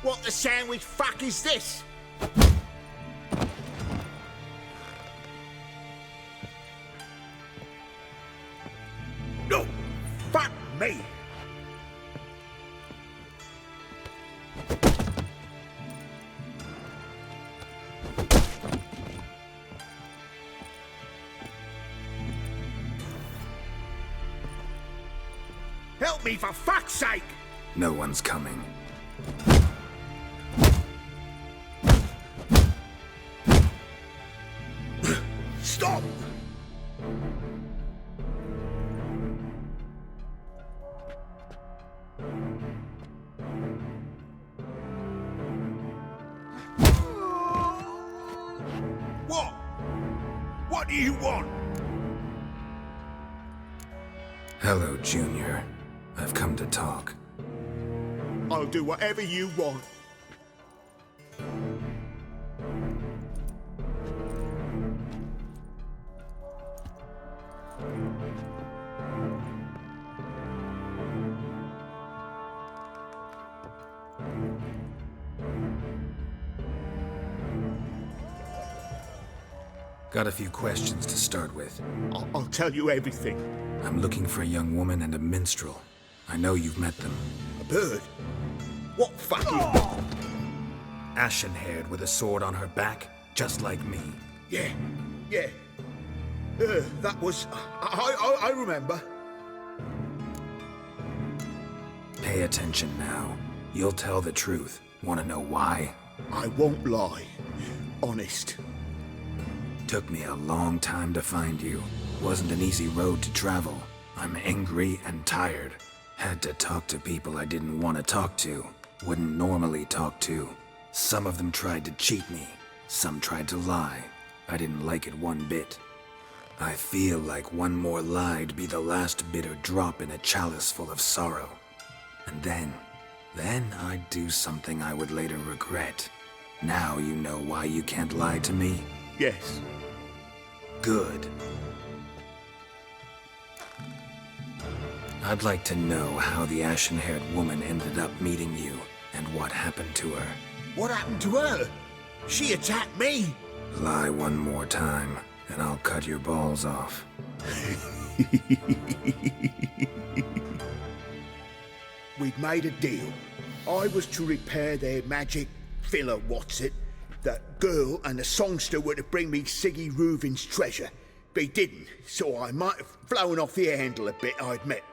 What the sandwich fuck is this? No! Fuck me! Help me, for fuck's sake! No one's coming. Stop! What? What do you want? Hello, Junior. I've come to talk. I'll do whatever you want. Got a few questions to start with. I'll tell you everything. I'm looking for a young woman and a minstrel. I know you've met them. A bird? What fucking... Ashen-haired with a sword on her back, just like me. Yeah. That was... I remember. Pay attention now. You'll tell the truth. Want to know why? I won't lie. Honest. Took me a long time to find you. Wasn't an easy road to travel. I'm angry and tired. Had to talk to people I didn't want to talk to. Wouldn't normally talk to. Some of them tried to cheat me. Some tried to lie. I didn't like it one bit. I feel like one more lie'd be the last bitter drop in a chalice full of sorrow. And then I'd do something I would later regret. Now you know why you can't lie to me? Yes. Good. I'd like to know how the ashen-haired woman ended up meeting you, and what happened to her. What happened to her? She attacked me. Lie one more time, and I'll cut your balls off. We'd made a deal. I was to repair their magic filler, that girl and the songster were to bring me Siggy Reuven's treasure. They didn't, so I might have flown off the handle a bit, I admit.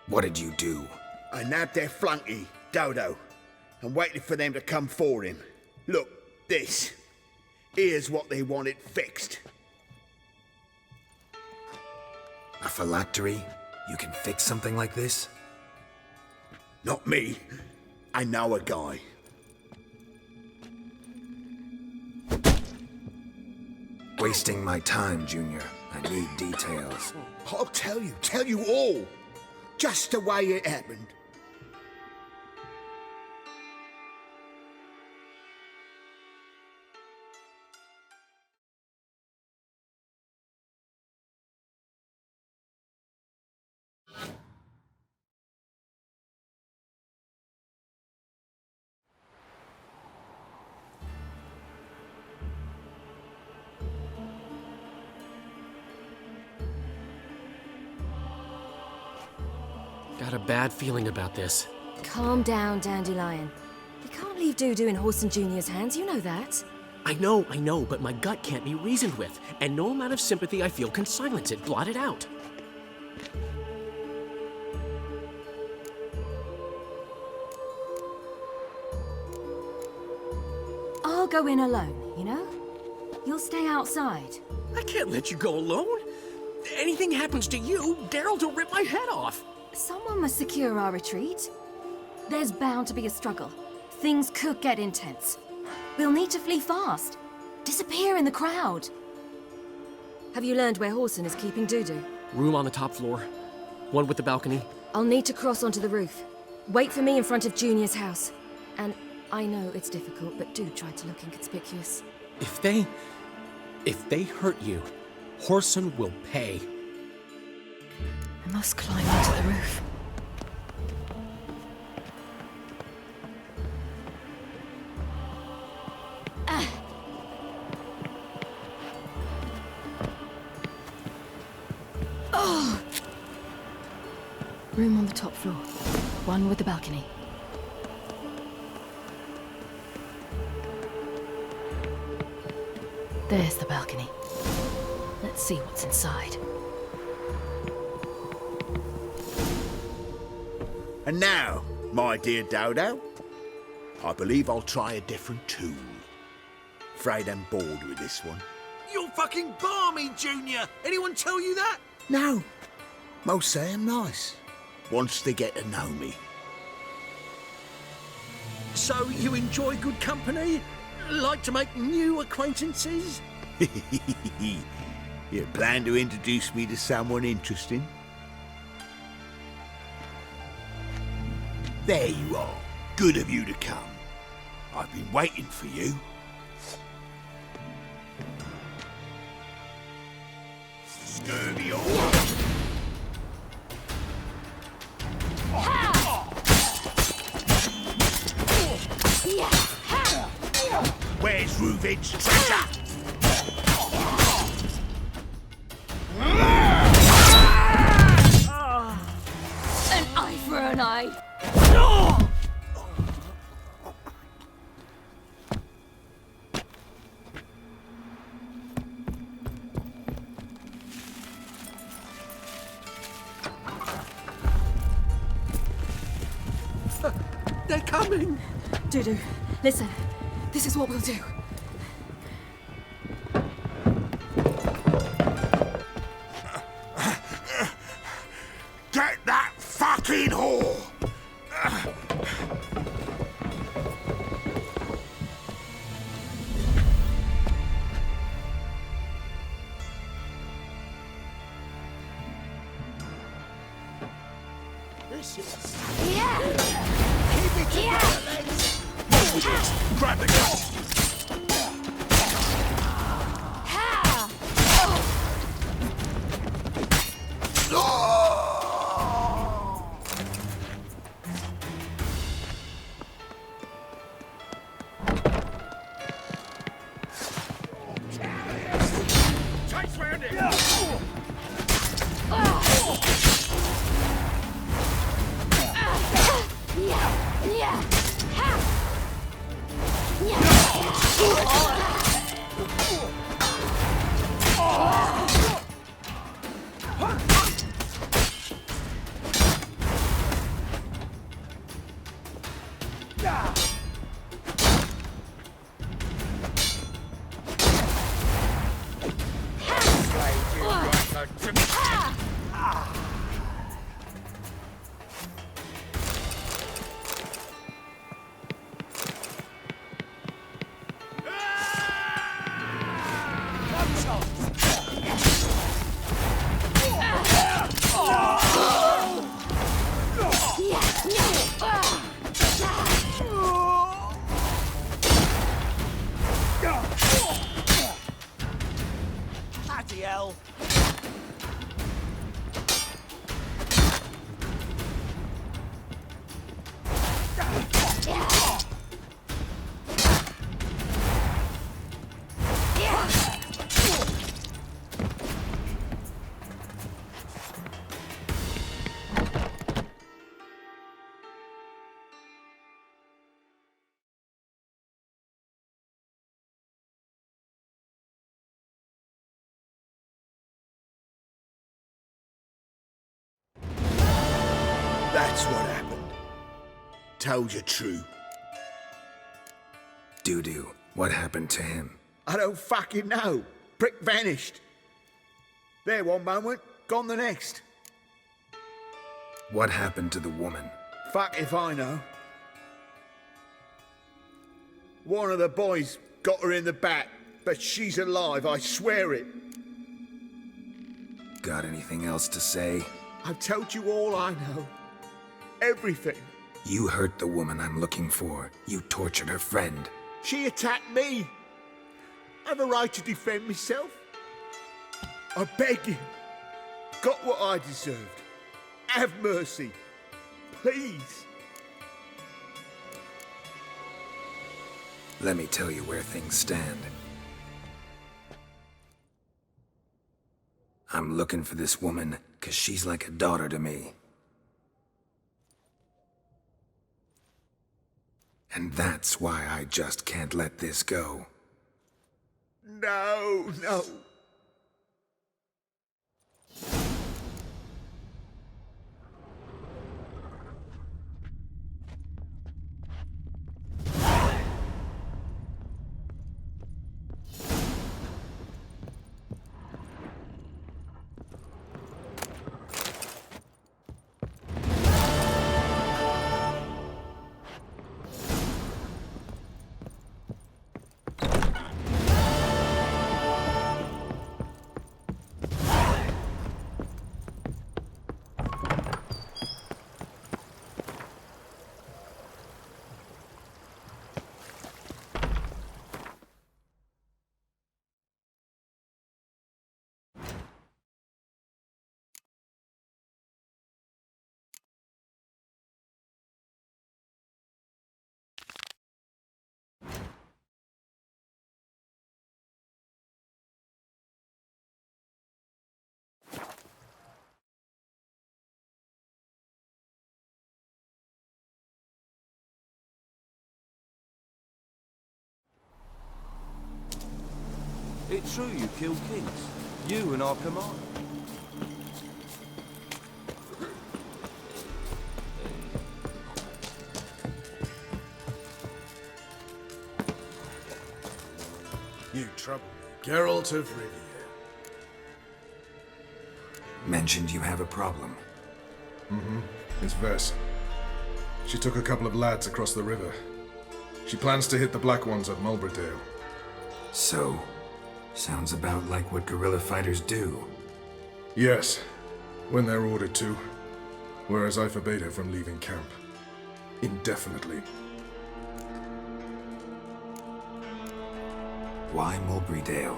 What did you do? I nabbed their flunky, Dodo, and waited for them to come for him. Look, this. Here's what they wanted fixed. A phylactery? You can fix something like this? Not me. I know a guy. Wasting my time, Junior. I need details. I'll tell you all. Just the way it happened. Got a bad feeling about this. Calm down, Dandelion. You can't leave Dudu in Horson Jr.'s hands, you know that. I know, but my gut can't be reasoned with, and no amount of sympathy I feel can silence it, blot it out. I'll go in alone, you know? You'll stay outside. I can't let you go alone. Anything happens to you, Daryl will rip my head off. Someone must secure our retreat. There's bound to be a struggle. Things could get intense. We'll need to flee fast. Disappear in the crowd. Have you learned where Horson is keeping Dudu? Room on the top floor. One with the balcony. I'll need to cross onto the roof. Wait for me in front of Junior's house. And I know it's difficult, but do try to look inconspicuous. If they hurt you, Horson will pay. I must climb onto the roof. Room on the top floor. One with the balcony. There's the balcony. Let's see what's inside. And now, my dear Dodo, I believe I'll try a different tool. Afraid I'm bored with this one. You're fucking balmy, Junior! Anyone tell you that? No, most say I'm nice. Wants to get to know me. So you enjoy good company? Like to make new acquaintances? You plan to introduce me to someone interesting? There you are. Good of you to come. I've been waiting for you. Scurvy all. Where's Reuven's treasure? An eye for an eye! They're coming! Dudu, listen. This is what we'll do. Get that fucking whore! This is... Yeah! Keep it together, legs! Move with it! Grab the gun! Chase round it! Bloody hell! That's what happened. Told you true. Dudu, what happened to him? I don't fucking know. Prick vanished. There one moment, gone the next. What happened to the woman? Fuck if I know. One of the boys got her in the back, but she's alive, I swear it. Got anything else to say? I've told you all I know. Everything. You hurt the woman I'm looking for. You tortured her friend. She attacked me. I have a right to defend myself. I beg you. Got what I deserved. Have mercy. Please. Let me tell you where things stand. I'm looking for this woman, 'cause she's like a daughter to me. And that's why I just can't let this go. No, no. It's true you killed kings. You and our commander. You trouble me. Geralt of Rivia. Mentioned you have a problem. It's Vess. She took a couple of lads across the river. She plans to hit the Black Ones at Mulbridale. So, sounds about like what guerrilla fighters do. Yes, when they're ordered to. Whereas I forbade her from leaving camp. Indefinitely. Why Mulbridale?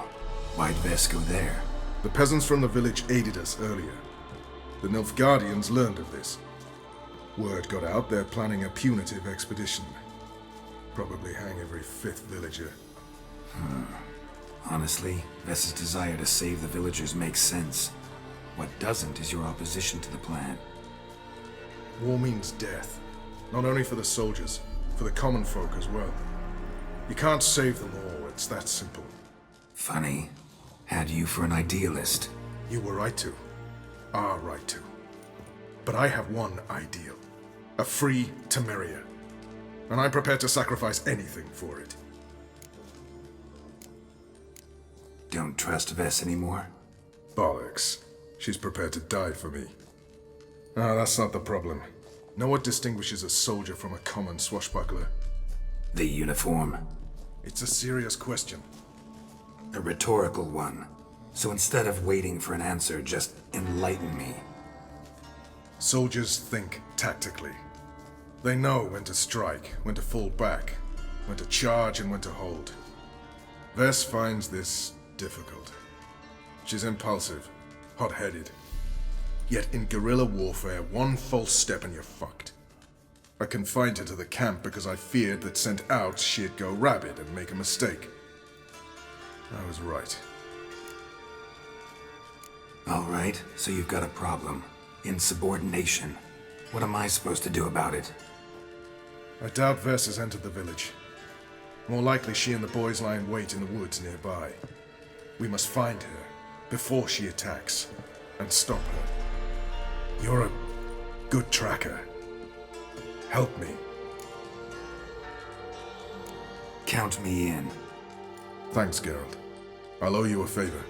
Why'd Vess go there? The peasants from the village aided us earlier. The Nilfgaardians learned of this. Word got out they're planning a punitive expedition. Probably hang every fifth villager. Honestly, Vess's desire to save the villagers makes sense. What doesn't is your opposition to the plan. War means death. Not only for the soldiers, for the common folk as well. You can't save them all, it's that simple. Funny. Had you for an idealist. You were right to. Are right to. But I have one ideal. A free Temeria. And I'm prepared to sacrifice anything for it. Don't trust Vess anymore? Bollocks. She's prepared to die for me. Ah, that's not the problem. Know what distinguishes a soldier from a common swashbuckler? The uniform. It's a serious question. A rhetorical one. So instead of waiting for an answer, just enlighten me. Soldiers think tactically. They know when to strike, when to fall back, when to charge and when to hold. Vess finds this difficult. She's impulsive, hot-headed. Yet in guerrilla warfare, one false step and you're fucked. I confined her to the camp because I feared that sent out she'd go rabid and make a mistake. I was right. Alright, so you've got a problem. Insubordination. What am I supposed to do about it? I doubt Vess has entered the village. More likely she and the boys lie in wait in the woods nearby. We must find her before she attacks and stop her. You're a good tracker. Help me. Count me in. Thanks, Geralt. I'll owe you a favor.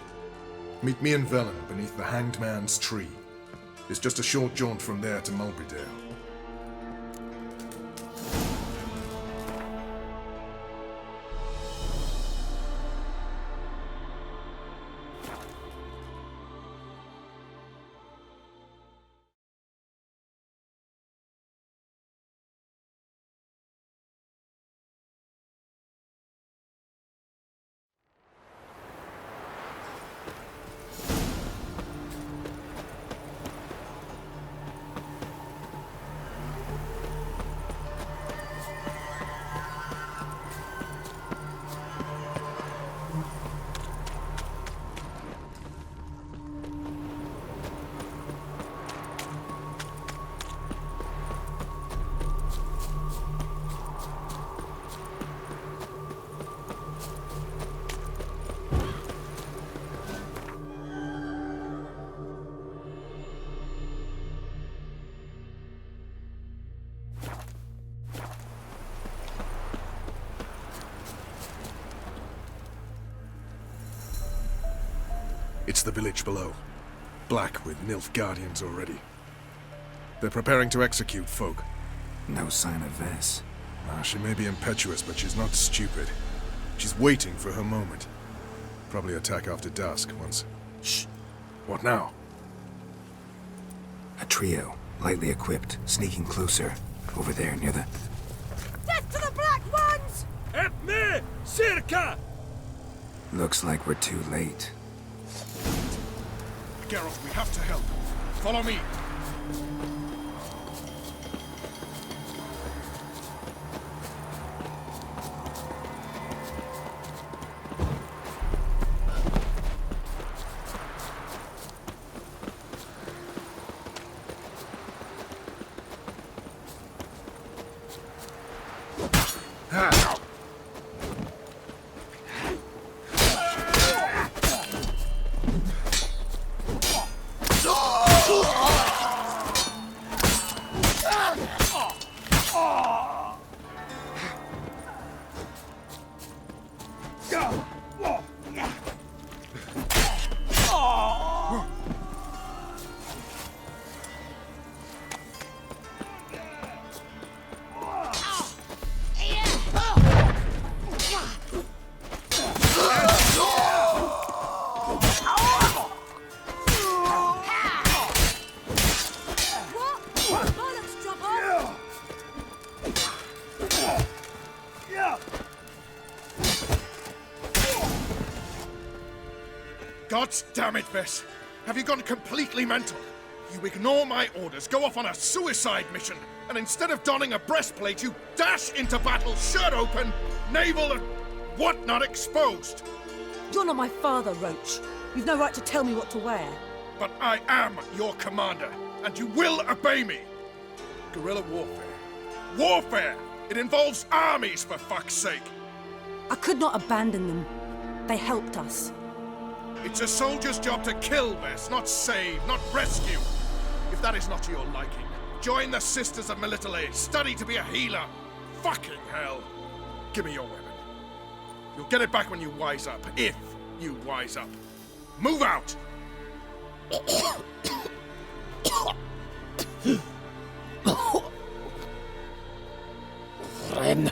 Meet me in Velen beneath the Hanged Man's tree. It's just a short jaunt from there to Mulbridale. It's the village below. Black with Nilfgaardians already. They're preparing to execute folk. No sign of Vess. She may be impetuous, but she's not stupid. She's waiting for her moment. Probably attack after dusk once... Shh! What now? A trio, lightly equipped, sneaking closer. Over there, near the... Death to the Black Ones! Help me! Circa! Looks like we're too late. Geralt, we have to help. Follow me. God damn it, Vess! Have you gone completely mental? You ignore my orders, go off on a suicide mission, and instead of donning a breastplate, you dash into battle, shirt open, navel and whatnot exposed. You're not my father, Roach. You've no right to tell me what to wear. But I am your commander, and you will obey me. Guerrilla warfare. Warfare! It involves armies, for fuck's sake! I could not abandon them. They helped us. It's a soldier's job to kill, Vess, not save, not rescue. If that is not to your liking, join the Sisters of Melitele, study to be a healer. Fucking hell. Give me your weapon. You'll get it back when you wise up, if you wise up. Move out! Ren.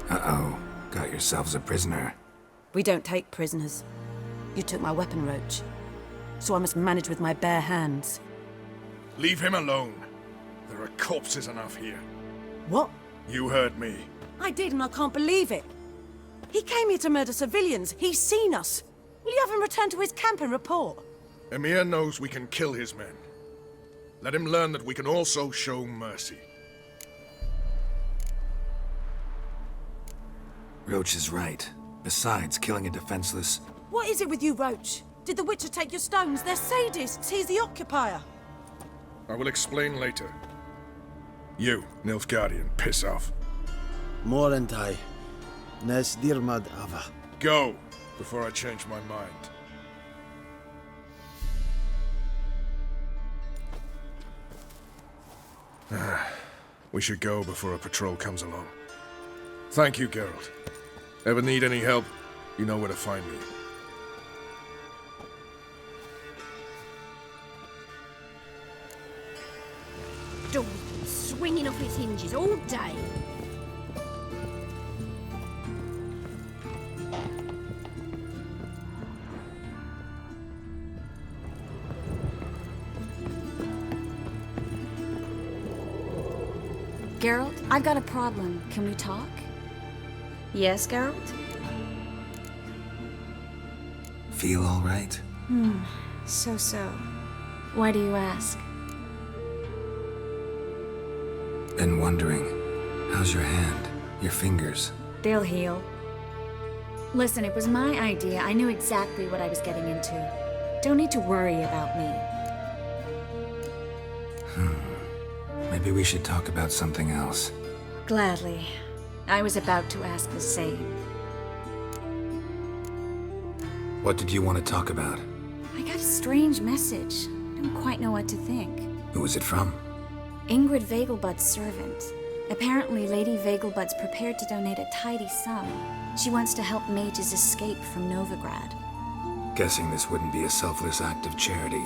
Uh-oh. Got yourselves a prisoner. We don't take prisoners. You took my weapon, Roach. So I must manage with my bare hands. Leave him alone. There are corpses enough here. What? You heard me. I did, and I can't believe it. He came here to murder civilians. He's seen us. Will you have him return to his camp and report? Emir knows we can kill his men. Let him learn that we can also show mercy. Roach is right. Besides, killing a defenseless... What is it with you, Roach? Did the Witcher take your stones? They're sadists. He's the occupier. I will explain later. You, Nilfgaardian, piss off. Morentai. Nes dirmad ava. Go, before I change my mind. We should go before a patrol comes along. Thank you, Geralt. Ever need any help, you know where to find me. Door's been swinging off its hinges all day. Geralt, I've got a problem. Can we talk? Yes, Geralt? Feel all right? So. Why do you ask? Been wondering. How's your hand? Your fingers? They'll heal. Listen, it was my idea. I knew exactly what I was getting into. Don't need to worry about me. Maybe we should talk about something else. Gladly. I was about to ask the same. What did you want to talk about? I got a strange message. Don't quite know what to think. Who was it from? Ingrid Vegelbud's servant. Apparently, Lady Vegelbud's prepared to donate a tidy sum. She wants to help mages escape from Novigrad. Guessing this wouldn't be a selfless act of charity.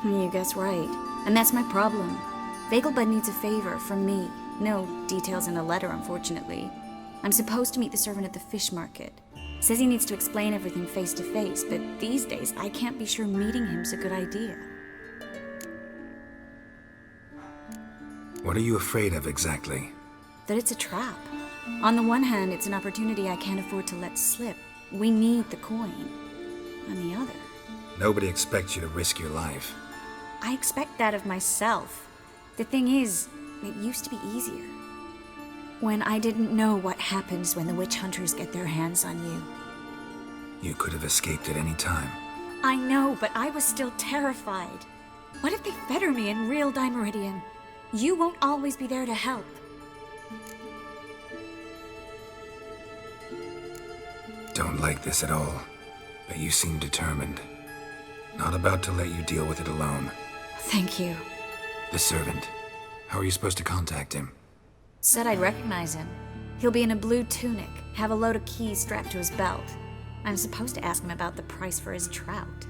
You guess right. And that's my problem. Vegelbud needs a favor from me. No details in the letter, unfortunately. I'm supposed to meet the servant at the fish market. Says he needs to explain everything face to face, but these days I can't be sure meeting him's a good idea. What are you afraid of exactly? That it's a trap. On the one hand, it's an opportunity I can't afford to let slip. We need the coin. On the other... Nobody expects you to risk your life. I expect that of myself. The thing is, it used to be easier. When I didn't know what happens when the witch hunters get their hands on you. You could have escaped at any time. I know, but I was still terrified. What if they fetter me in real Dimeridium? You won't always be there to help. Don't like this at all, but you seem determined. Not about to let you deal with it alone. Thank you. The servant. How are you supposed to contact him? Said I'd recognize him. He'll be in a blue tunic, have a load of keys strapped to his belt. I'm supposed to ask him about the price for his trout.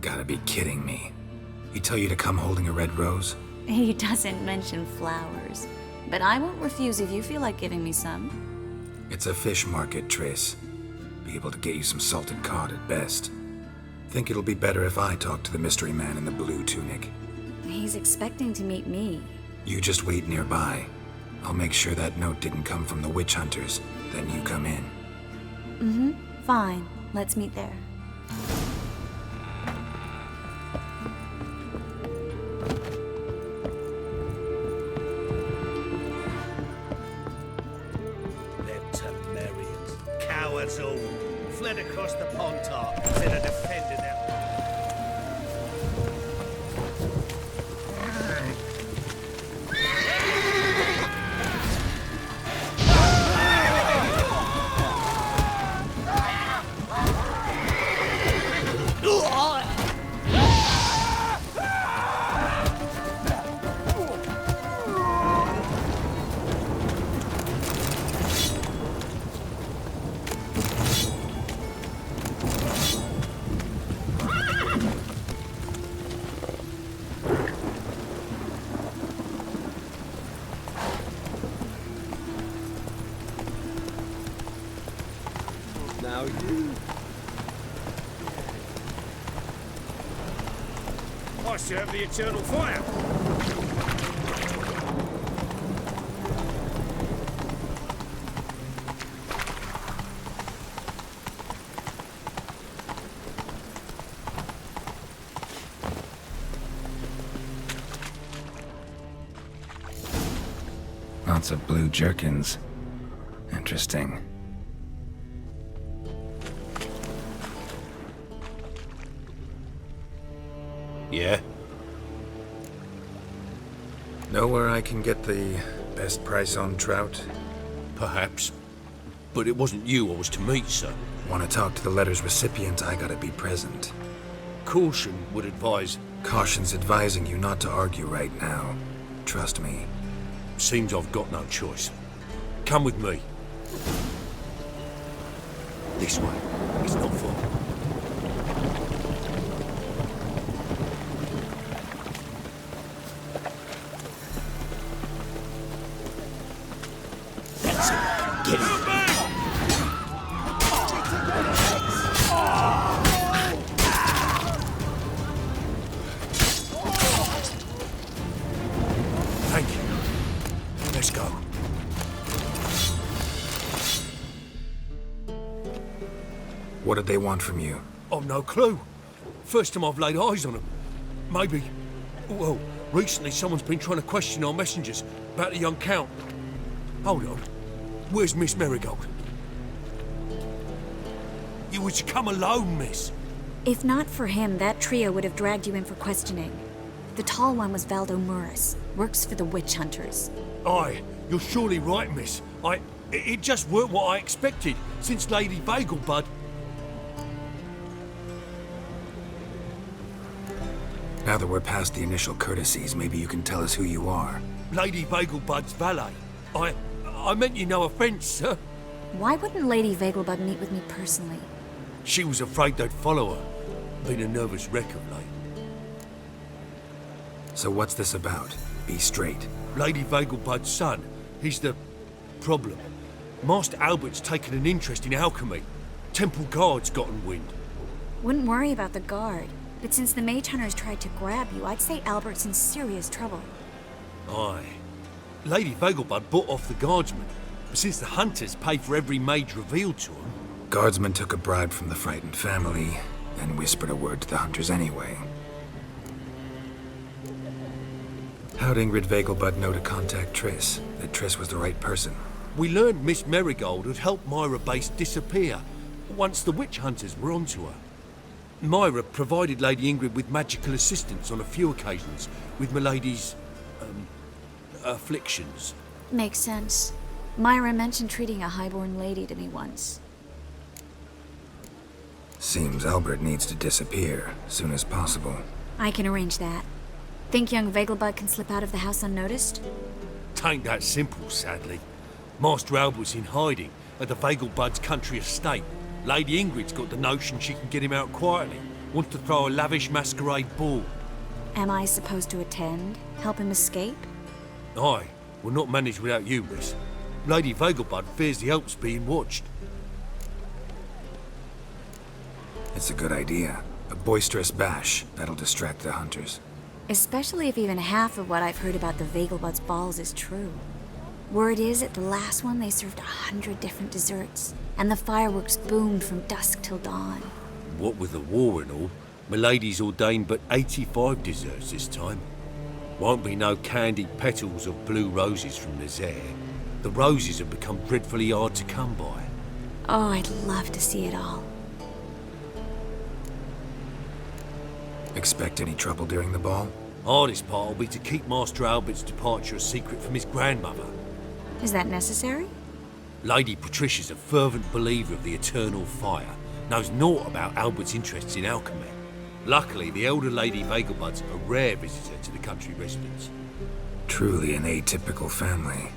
Gotta be kidding me. He tell you to come holding a red rose? He doesn't mention flowers, but I won't refuse if you feel like giving me some. It's a fish market, Triss. Be able to get you some salted cod at best. Think it'll be better if I talk to the mystery man in the blue tunic. He's expecting to meet me. You just wait nearby. I'll make sure that note didn't come from the witch hunters, then you come in. Mm-hmm. Fine. Let's meet there. Them Temerians, cowards all, fled across the Pontar instead of defending their... Now you... I serve the eternal fire. Lots of blue jerkins. Interesting. Yeah? Know where I can get the best price on trout? Perhaps. But it wasn't you I was to meet, sir. Want to talk to the letter's recipient, I gotta be present. Caution would advise... Caution's advising you not to argue right now. Trust me. Seems I've got no choice. Come with me. This way. It's not far. That's it. Get it. Thank you. Let's go. What did they want from you? I've no clue. First time I've laid eyes on them. Maybe... Well, recently someone's been trying to question our messengers about the young Count. Hold on. Where's Miss Marigold? You was to come alone, miss. If not for him, that trio would have dragged you in for questioning. The tall one was Valdo Muris, works for the witch hunters. Aye, you're surely right, miss. It just weren't what I expected, since Lady Vegelbud... Now that we're past the initial courtesies, maybe you can tell us who you are. Lady Vegelbud's valet. I meant you no offence, sir. Why wouldn't Lady Vegelbud meet with me personally? She was afraid they'd follow her. Been a nervous wreck of late. So what's this about? Be straight. Lady Vegelbud's son, he's the problem. Master Albert's taken an interest in alchemy. Temple Guard's gotten wind. Wouldn't worry about the guard, but since the mage hunters tried to grab you, I'd say Albert's in serious trouble. Aye. Lady Vegelbud bought off the guardsmen, but since the hunters pay for every mage revealed to them... Guardsmen took a bribe from the frightened family, and whispered a word to the hunters anyway. How'd Ingrid Vegelbud know to contact Triss? That Triss was the right person? We learned Miss Merigold had helped Myra Base disappear once the witch hunters were onto her. Myra provided Lady Ingrid with magical assistance on a few occasions with Milady's, afflictions. Makes sense. Myra mentioned treating a highborn lady to me once. Seems Albert needs to disappear soon as possible. I can arrange that. Think young Vegelbud can slip out of the house unnoticed? Tain't that simple, sadly. Master Albert's in hiding at the Vegelbud's country estate. Lady Ingrid's got the notion she can get him out quietly. Wants to throw a lavish masquerade ball. Am I supposed to attend? Help him escape? Aye, we'll not manage without you, miss. Lady Vegelbud fears the Alps being watched. It's a good idea. A boisterous bash that'll distract the hunters. Especially if even half of what I've heard about the Vegelbud's balls is true. Word is, at the last one they served 100 different desserts, and the fireworks boomed from dusk till dawn. What with the war and all, Milady's ordained but 85 desserts this time. Won't be no candied petals of blue roses from Nazaire. The roses have become dreadfully hard to come by. Oh, I'd love to see it all. Expect any trouble during the ball? Hardest part will be to keep Master Albert's departure a secret from his grandmother. Is that necessary? Lady Patricia's a fervent believer of the eternal fire, knows naught about Albert's interests in alchemy. Luckily, the elder Lady Vegelbud's a rare visitor to the country residence. Truly an atypical family.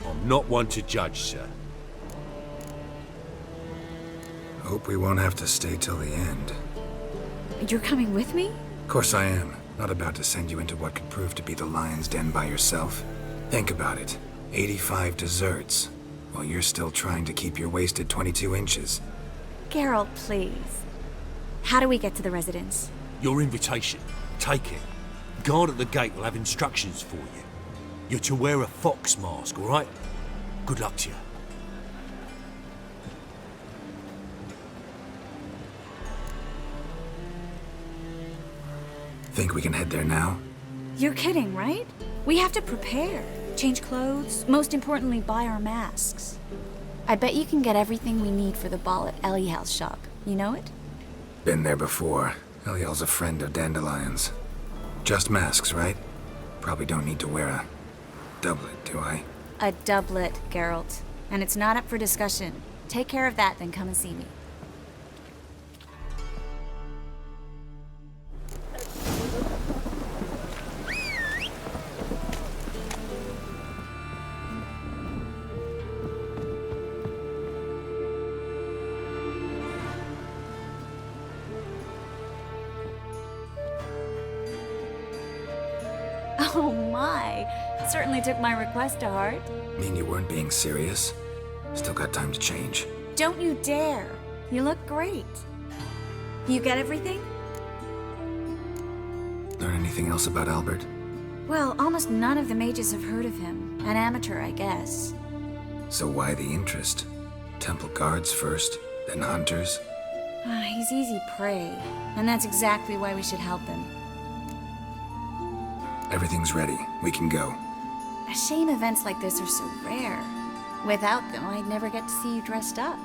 I'm not one to judge, sir. Hope we won't have to stay till the end. You're coming with me? Of course I am. Not about to send you into what could prove to be the lion's den by yourself. Think about it. 85 desserts, while you're still trying to keep your waist at 22 inches. Geralt, please. How do we get to the residence? Your invitation. Take it. Guard at the gate will have instructions for you. You're to wear a fox mask, all right? Good luck to you. Think we can head there now? You're kidding, right? We have to prepare. Change clothes, most importantly, buy our masks. I bet you can get everything we need for the ball at Eliel's shop. You know it? Been there before. Eliel's a friend of Dandelion's. Just masks, right? Probably don't need to wear a doublet, do I? A doublet, Geralt. And it's not up for discussion. Take care of that, then come and see me. Oh my! Certainly took my request to heart. Mean you weren't being serious? Still got time to change. Don't you dare! You look great. You get everything? Learn anything else about Albert? Well, almost none of the mages have heard of him. An amateur, I guess. So why the interest? Temple guards first, then hunters? He's easy prey, and that's exactly why we should help him. Everything's ready. We can go. A shame events like this are so rare. Without them, I'd never get to see you dressed up.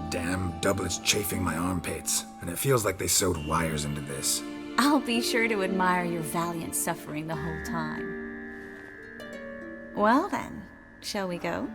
Damn doublet's chafing my armpits, and it feels like they sewed wires into this. I'll be sure to admire your valiant suffering the whole time. Well then, shall we go?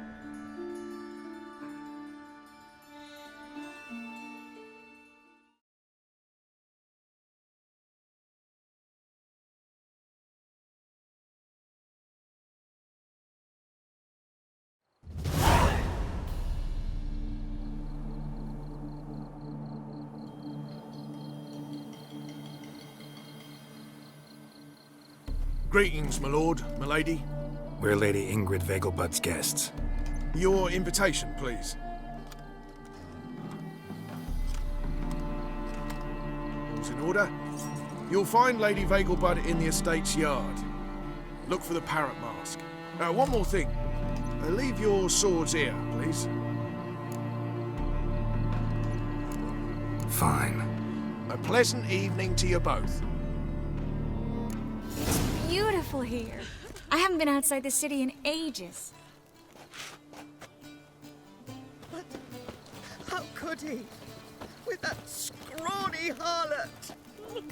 Greetings, my lord, my lady. We're Lady Ingrid Vegelbud's guests. Your invitation, please. All's in order. You'll find Lady Vegelbud in the estate's yard. Look for the parrot mask. One more thing. Leave your swords here, please. Fine. A pleasant evening to you both. It's beautiful here. I haven't been outside the city in ages. But how could he? With that scrawny harlot!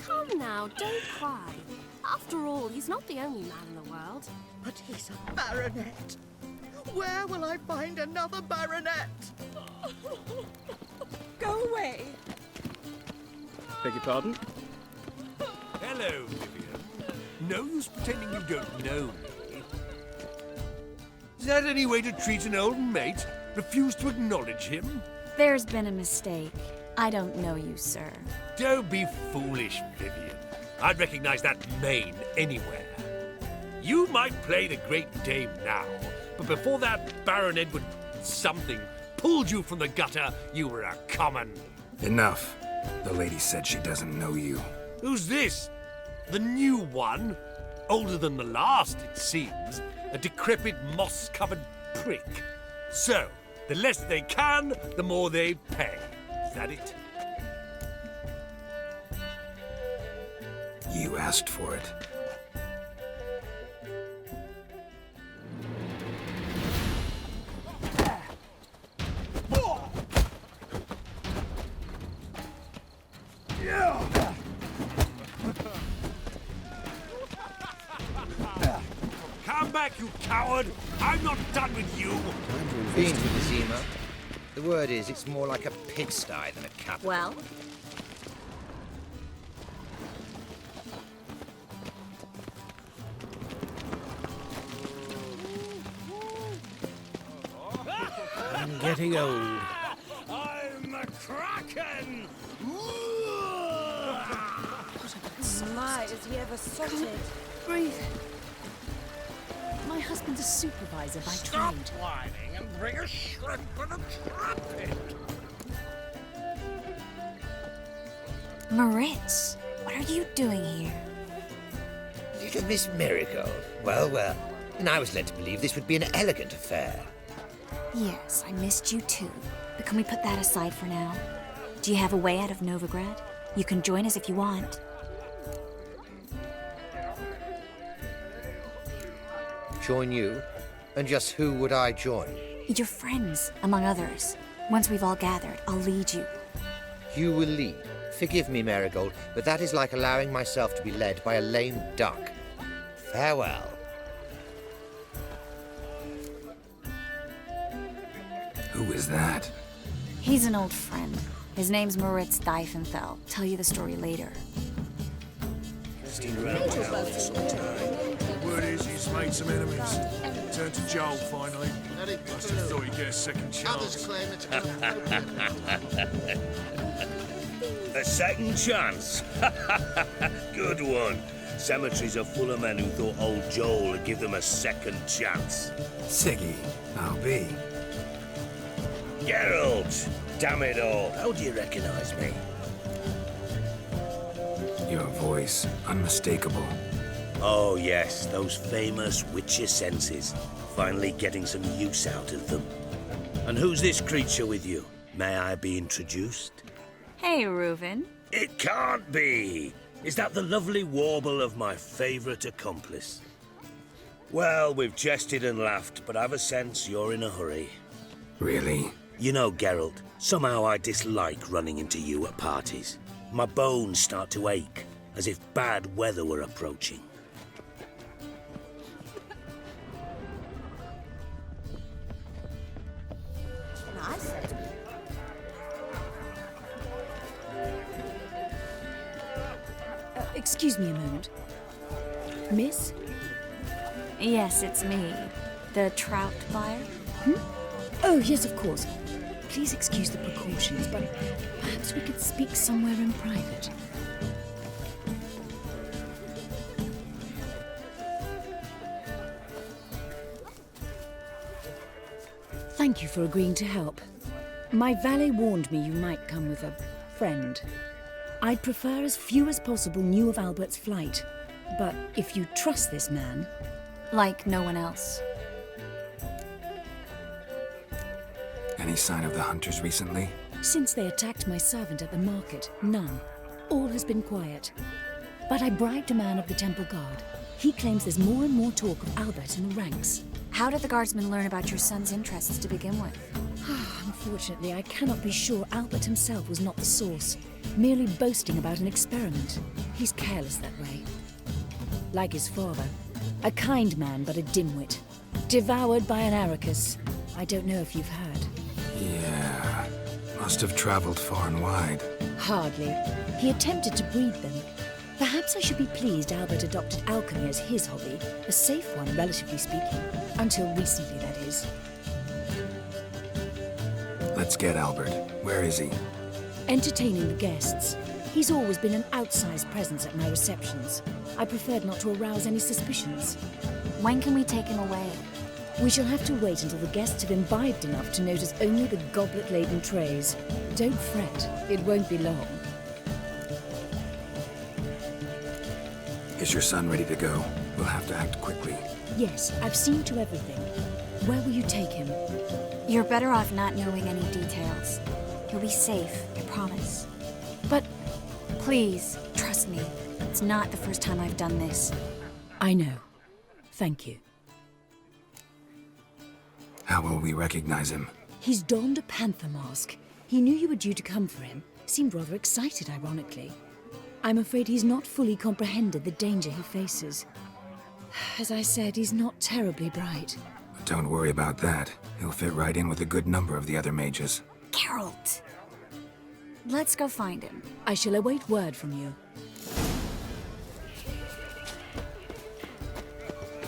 Come now, don't cry. After all, he's not the only man in the world. But he's a baronet. Where will I find another baronet? Go away. Beg your pardon? Hello, Vivian. No use pretending you don't know me. Is that any way to treat an old mate? Refuse to acknowledge him? There's been a mistake. I don't know you, sir. Don't be foolish, Vivian. I'd recognize that mane anywhere. You might play the Great Dame now, but before that Baron Edward something pulled you from the gutter, you were a common. Enough. The lady said she doesn't know you. Who's this? The new one? Older than the last, it seems. A decrepit, moss-covered prick. So, the less they can, the more they pay. Is that it? You asked for it. Come back, you coward! I'm not done with you! Been to the Zima. The word is, it's more like a pigsty than a cap. Well? I'm getting old. I'm a kraken! My, is he ever sorted? Breathe. My husband's a supervisor by Stop trade. whining and bring a shrimp and a trumpet! Moritz, what are you doing here? Little Miss Marigold. Well, well. And I was led to believe this would be an elegant affair. Yes, I missed you too. But can we put that aside for now? Do you have a way out of Novigrad? You can join us if you want. Join you? And just who would I join? Your friends, among others. Once we've all gathered, I'll lead you. You will lead. Forgive me, Marigold, but that is like allowing myself to be led by a lame duck. Farewell. Who is that? He's an old friend. His name's Moritz Diefenthal. Tell you the story later. Word is he's made some enemies. Turned to Joel finally. Must have thought he'd get a second chance. A second chance? Good one. Cemeteries are full of men who thought old Joel would give them a second chance. Siggy, I'll be. Geralt! Damn it all. How do you recognize me? Your voice, unmistakable. Oh yes, those famous witcher senses. Finally getting some use out of them. And who's this creature with you? May I be introduced? Hey, Reuven. It can't be! Is that the lovely warble of my favourite accomplice? Well, we've jested and laughed, but I've a sense you're in a hurry. Really? You know, Geralt, somehow I dislike running into you at parties. My bones start to ache, as if bad weather were approaching. Nice. Excuse me a moment. Miss? Yes, it's me. The trout buyer? Oh, yes, of course. Please excuse the precautions, but perhaps we could speak somewhere in private. Thank you for agreeing to help. My valet warned me you might come with a friend. I'd prefer as few as possible knew of Albert's flight. But if you trust this man... Like no one else. Any sign of the hunters recently? Since they attacked my servant at the market, none. All has been quiet. But I bribed a man of the Temple Guard. He claims there's more and more talk of Albert in the ranks. How did the guardsmen learn about your son's interests to begin with? Unfortunately, I cannot be sure Albert himself was not the source, merely boasting about an experiment. He's careless that way. Like his father, a kind man but a dimwit. Devoured by an Arrakis. I don't know if you've heard. Yeah, must have traveled far and wide. Hardly. He attempted to breed them. Perhaps I should be pleased Albert adopted alchemy as his hobby, a safe one, relatively speaking. Until recently, that is. Let's get Albert. Where is he? Entertaining the guests. He's always been an outsized presence at my receptions. I preferred not to arouse any suspicions. When can we take him away? We shall have to wait until the guests have imbibed enough to notice only the goblet-laden trays. Don't fret, it won't be long. Is your son ready to go? We'll have to act quickly. Yes, I've seen to everything. Where will you take him? You're better off not knowing any details. He'll be safe, I promise. But... Please, trust me. It's not the first time I've done this. I know. Thank you. How will we recognize him? He's donned a panther mask. He knew you were due to come for him. Seemed rather excited, ironically. I'm afraid he's not fully comprehended the danger he faces. As I said, he's not terribly bright. Don't worry about that. He'll fit right in with a good number of the other mages. Geralt! Let's go find him. I shall await word from you.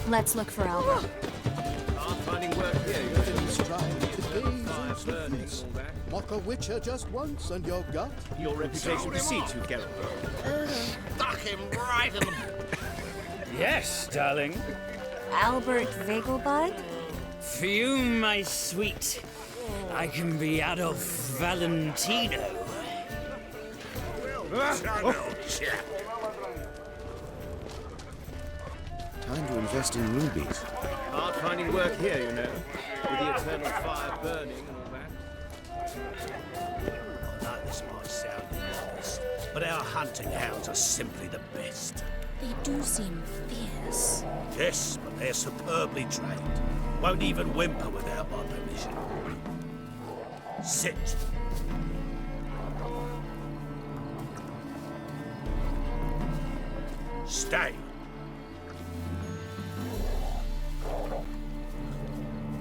Let's look for Albert. Finding work here. Mock a witcher just once and you're got. Your reputation precedes you, Geralt. Stuck him right in the... Yes, darling. Albert Vegelbud? Fume, my sweet. I can be Adolf Valentino. Time to invest in rubies. Hard finding work here, you know, with the eternal fire burning and all that. I know this might sound modest, but our hunting hounds are simply the best. They do seem fierce. Yes, but they're superbly trained. Won't even whimper without my permission. Sit. Stay.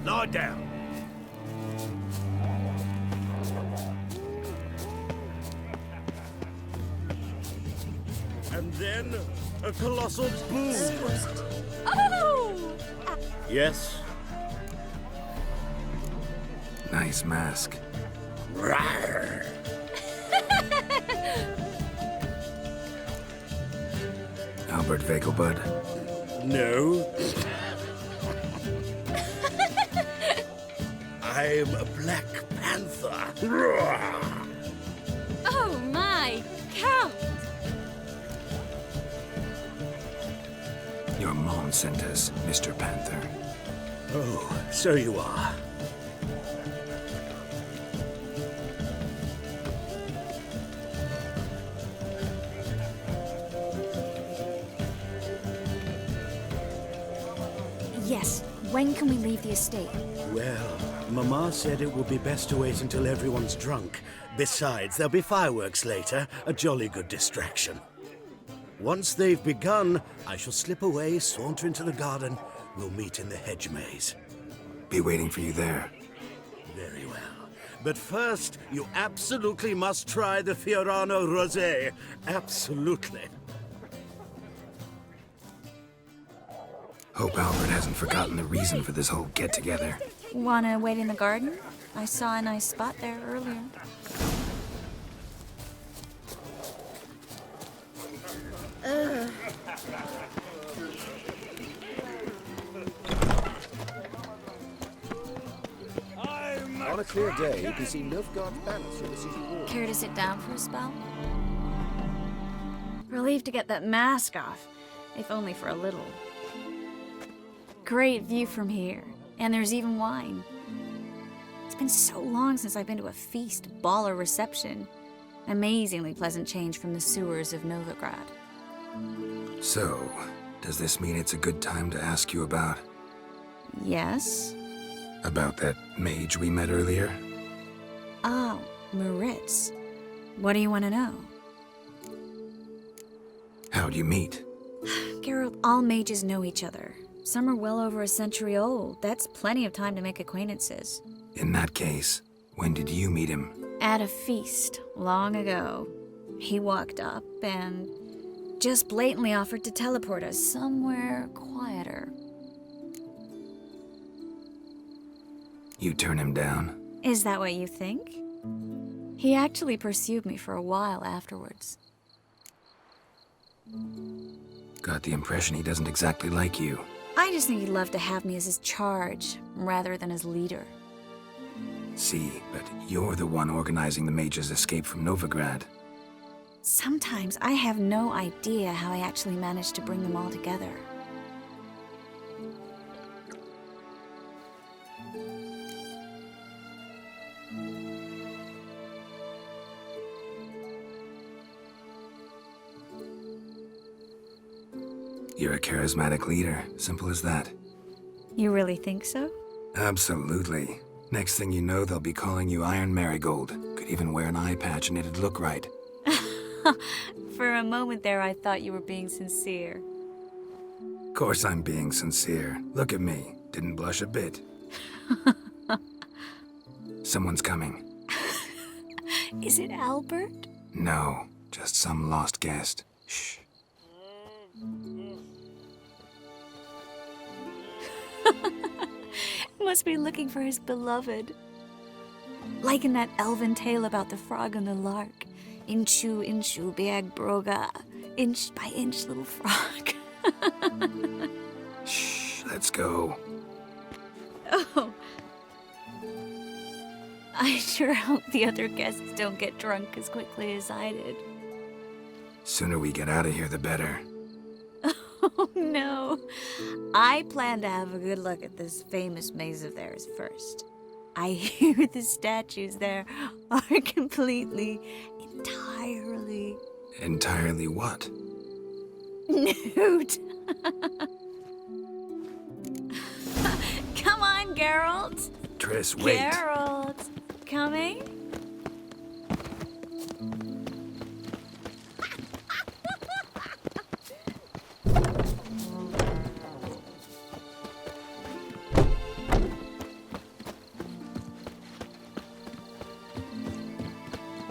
Lie down. And then a colossal boom. Oh! Yes. Nice mask. Rawr. Albert Vegelbud. No. I'm a Black Panther. Rawr. Oh my, Count! Your mom sent us, Mr. Panther. Oh, so you are. Yes. When can we leave the estate? Well, Mama said it would be best to wait until everyone's drunk. Besides, there'll be fireworks later, a jolly good distraction. Once they've begun, I shall slip away, saunter into the garden. We'll meet in the hedge maze. Be waiting for you there. Very well. But first, you absolutely must try the Fiorano Rosé. Absolutely. Hope Albert hasn't forgotten the reason for this whole get-together. Wanna wait in the garden? I saw a nice spot there earlier. On a clear day, you can see Nilfgaard's banners through the city wall. Care to sit down for a spell? Relieved to get that mask off, if only for a little. Great view from here, and there's even wine. It's been so long since I've been to a feast, ball, or reception. Amazingly pleasant change from the sewers of Novigrad. So, does this mean it's a good time to ask you about... Yes? About that mage we met earlier? Oh, Moritz. What do you want to know? How'd you meet? Geralt, all mages know each other. Some are well over a century old. That's plenty of time to make acquaintances. In that case, when did you meet him? At a feast, long ago. He walked up and just blatantly offered to teleport us somewhere quieter. You turn him down? Is that what you think? He actually pursued me for a while afterwards. Got the impression he doesn't exactly like you. I just think he'd love to have me as his charge, rather than his leader. See, but you're the one organizing the mage's escape from Novigrad. Sometimes I have no idea how I actually managed to bring them all together. You're a charismatic leader, simple as that. You really think so? Absolutely. Next thing you know, they'll be calling you Iron Marigold. Could even wear an eye patch and it'd look right. For a moment there, I thought you were being sincere. Of course I'm being sincere. Look at me. Didn't blush a bit. Someone's coming. Is it Albert? No, just some lost guest. Shh. Must be looking for his beloved. Like in that elven tale about the frog and the lark. Inchu, inchu, biag broga. Inch by inch, little frog. Shh, let's go. Oh. I sure hope the other guests don't get drunk as quickly as I did. Sooner we get out of here, the better. Oh no. I plan to have a good look at this famous maze of theirs first. I hear the statues there are completely, entirely... Entirely what? Nude. Come on, Geralt. Triss, wait. Geralt, coming?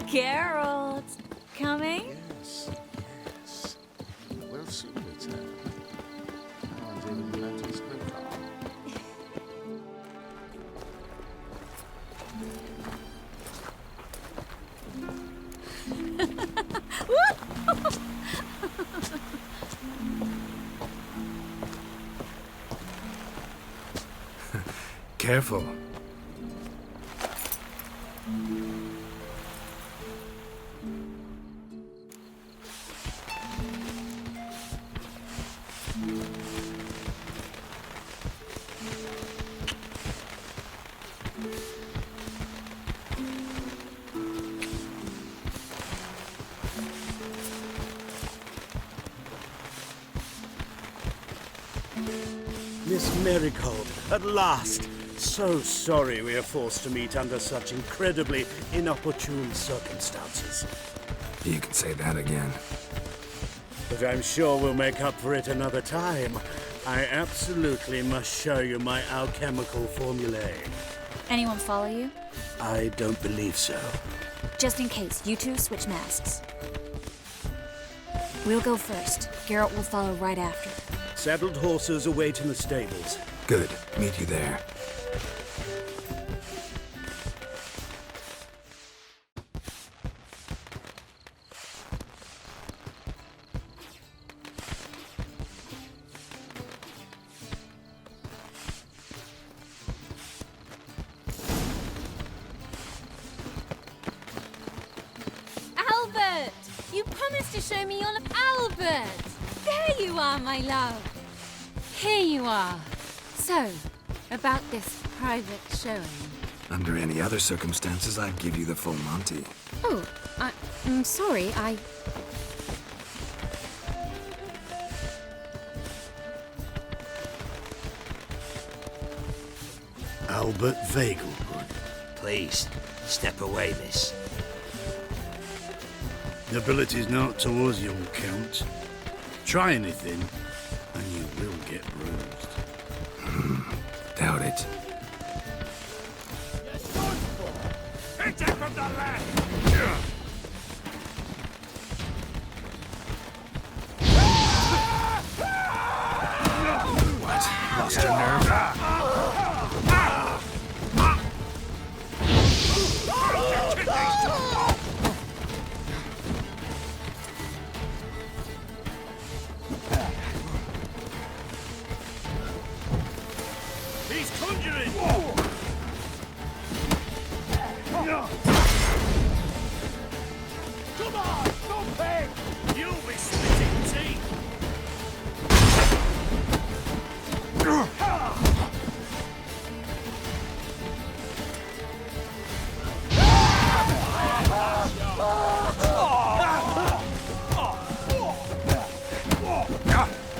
Geralt, coming? Yes, yes. We'll soon return. I won't even notice the car. Careful. Miss Marigold, at last! So sorry we are forced to meet under such incredibly inopportune circumstances. You can say that again. But I'm sure we'll make up for it another time. I absolutely must show you my alchemical formulae. Anyone follow you? I don't believe so. Just in case, you two switch masks. We'll go first. Geralt will follow right after. Saddled horses await in the stables. Good. Meet you there. Albert! There you are, my love. Here you are. So, about this private showing. Under any other circumstances, I'd give you the full Monty. Oh, I'm sorry, Albert Vegelbud. Please, step away, miss. Nobility's not towards young Count. Try anything, and you will get bruised. Doubt it. Hit it from the left! What? Lost your nerve? He's conjuring! Come on, don't pay! You'll be splitting teeth!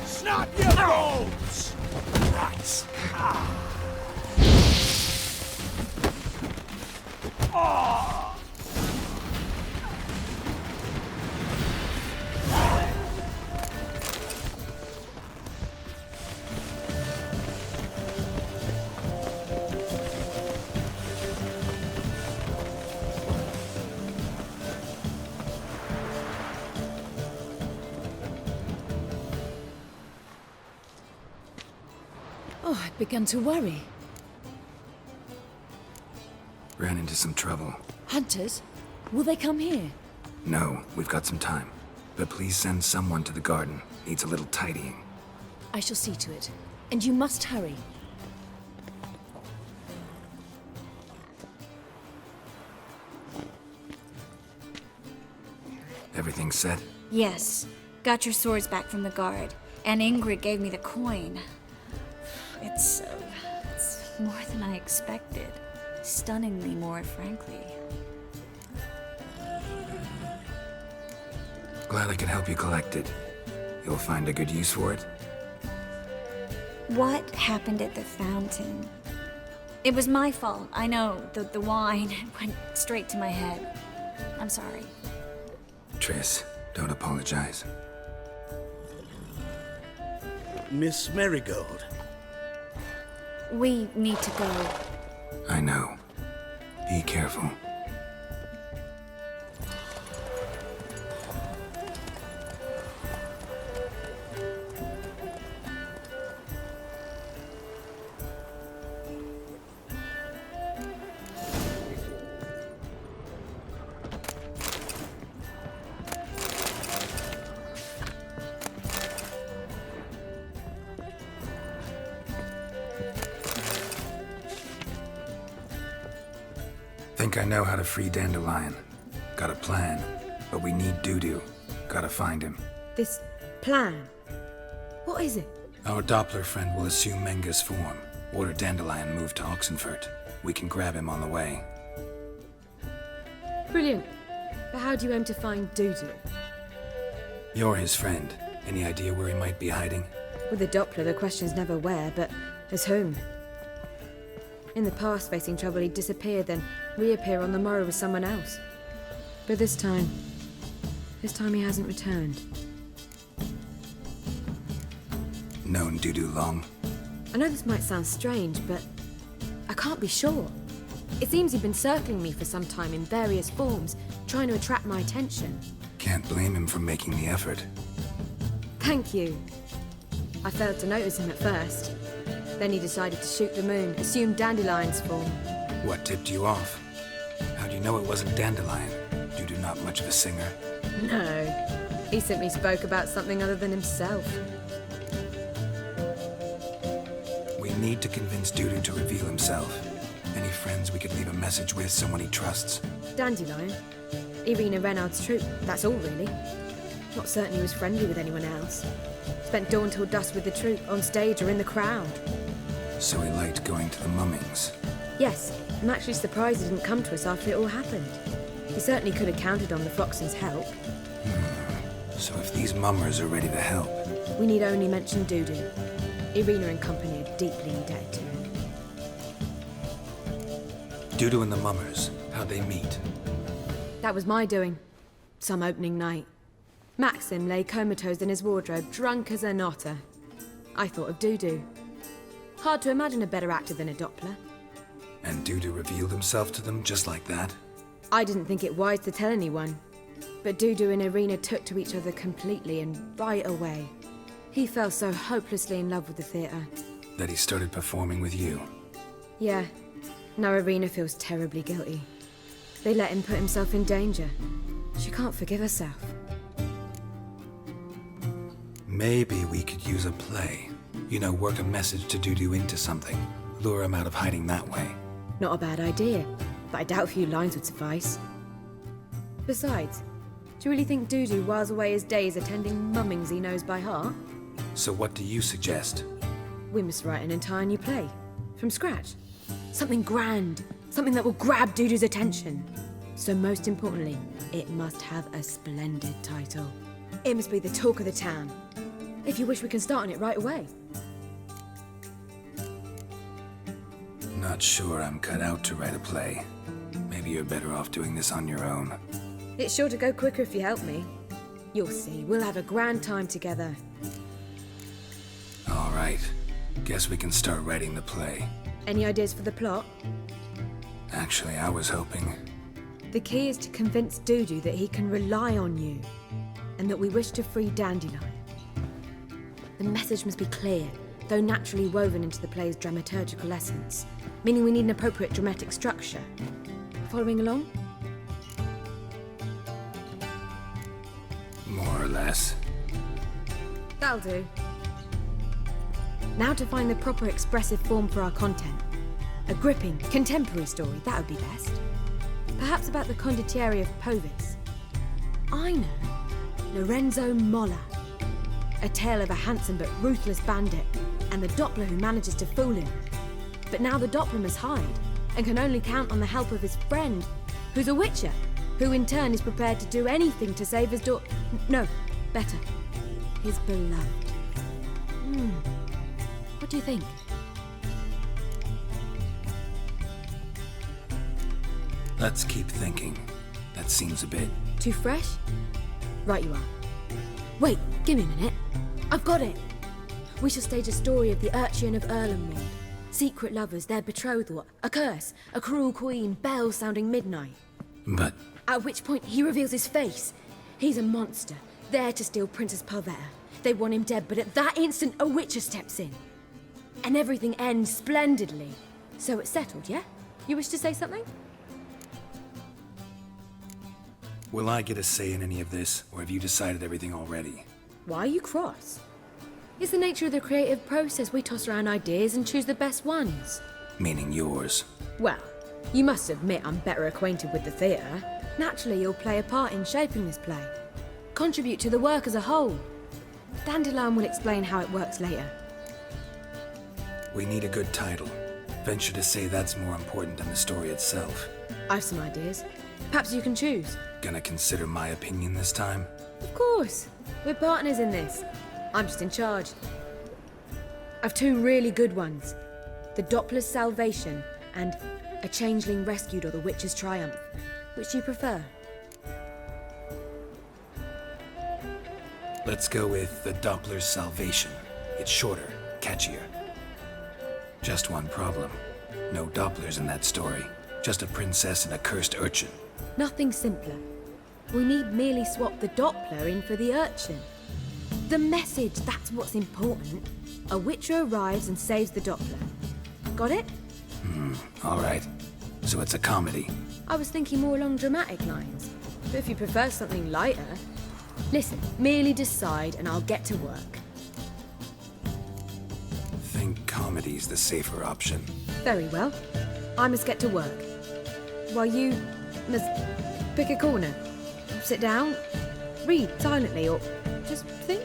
Snap your bones! Rats! Oh, I'd begun to worry. Ran into some trouble. Hunters? Will they come here? No, we've got some time. But please send someone to the garden. Needs a little tidying. I shall see to it. And you must hurry. Everything set? Yes. Got your swords back from the guard. And Ingrid gave me the coin. It's more than I expected. Stunningly more, frankly. Glad I could help you collect it. You'll find a good use for it? What happened at the fountain? It was my fault. I know. The wine went straight to my head. I'm sorry. Triss, don't apologize. Miss Marigold. We need to go. I know. Be careful. Think I know how to free Dandelion. Got a plan, but we need Dudu. Gotta find him. This plan? What is it? Our Doppler friend will assume Menga's form. Order Dandelion moved to Oxenfurt. We can grab him on the way. Brilliant. But how do you aim to find Dudu? You're his friend. Any idea where he might be hiding? With the Doppler, the question's never where, but as whom? In the past, facing trouble, he'd disappear, then reappear on the morrow with someone else. But this time he hasn't returned. Known Dudu long? I know this might sound strange, but I can't be sure. It seems he'd been circling me for some time in various forms, trying to attract my attention. Can't blame him for making the effort. Thank you. I failed to notice him at first. Then he decided to shoot the moon, assume Dandelion's form. What tipped you off? How'd you know it wasn't Dandelion? Dudu not much of a singer. No. He simply spoke about something other than himself. We need to convince Dudu to reveal himself. Any friends we could leave a message with, someone he trusts? Dandelion? Irina Renard's troop, that's all really. Not certain he was friendly with anyone else. Spent dawn till dusk with the troupe, on stage or in the crowd. So he liked going to the mummings. Yes, I'm actually surprised he didn't come to us after it all happened. He certainly could have counted on the Floxen's help. So if these mummers are ready to help... We need only mention Dudu. Irina and company are deeply indebted to him. Dudu and the mummers, how'd they meet? That was my doing. Some opening night. Maxim lay comatose in his wardrobe, drunk as an otter. I thought of Dudu. Hard to imagine a better actor than a Doppler. And Dudu revealed himself to them just like that? I didn't think it wise to tell anyone. But Dudu and Irina took to each other completely and right away. He fell so hopelessly in love with the theatre. That he started performing with you? Yeah. Now Irina feels terribly guilty. They let him put himself in danger. She can't forgive herself. Maybe we could use a play. You know, work a message to Dudu into something. Lure him out of hiding that way. Not a bad idea, but I doubt a few lines would suffice. Besides, do you really think Dudu whiles away his days attending mummings he knows by heart? So what do you suggest? We must write an entire new play. From scratch. Something grand. Something that will grab Dudu's attention. So most importantly, it must have a splendid title. It must be the talk of the town. If you wish, we can start on it right away. Not sure I'm cut out to write a play. Maybe you're better off doing this on your own. It's sure to go quicker if you help me. You'll see, we'll have a grand time together. All right. Guess we can start writing the play. Any ideas for the plot? Actually, I was hoping... The key is to convince Dudu that he can rely on you, and that we wish to free Dandelion. The message must be clear, though naturally woven into the play's dramaturgical essence, meaning we need an appropriate dramatic structure. Following along? More or less. That'll do. Now to find the proper expressive form for our content. A gripping, contemporary story, that would be best. Perhaps about the condottieri of Povis. I know. Lorenzo Molla. A tale of a handsome but ruthless bandit, and the Doppler who manages to fool him. But now the Doppler must hide, and can only count on the help of his friend, who's a witcher, who in turn is prepared to do anything to save his no, better, his beloved. What do you think? Let's keep thinking. That seems a bit... Too fresh? Right you are. Wait, give me a minute. I've got it! We shall stage a story of the Urchin of Erlenwald. Secret lovers, their betrothal, a curse, a cruel queen, bells sounding midnight. But... At which point he reveals his face. He's a monster, there to steal Princess Palvetta. They want him dead, but at that instant a witcher steps in. And everything ends splendidly. So it's settled, yeah? You wish to say something? Will I get a say in any of this, or have you decided everything already? Why are you cross? It's the nature of the creative process. We toss around ideas and choose the best ones. Meaning yours. Well, you must admit I'm better acquainted with the theatre. Naturally, you'll play a part in shaping this play. Contribute to the work as a whole. Dandelion will explain how it works later. We need a good title. Venture to say that's more important than the story itself. I've some ideas. Perhaps you can choose. Gonna consider my opinion this time? Of course. We're partners in this. I'm just in charge. I've two really good ones. The Doppler's Salvation and A Changeling Rescued or the Witch's Triumph. Which do you prefer? Let's go with The Doppler's Salvation. It's shorter, catchier. Just one problem. No Dopplers in that story. Just a princess and a cursed urchin. Nothing simpler. We need merely swap the Doppler in for the urchin. The message, that's what's important. A witcher arrives and saves the Doppler. Got it? All right. So it's a comedy. I was thinking more along dramatic lines. But if you prefer something lighter... Listen, merely decide and I'll get to work. Think comedy's the safer option. Very well. I must get to work. While you must pick a corner. Sit down. read silently or just think.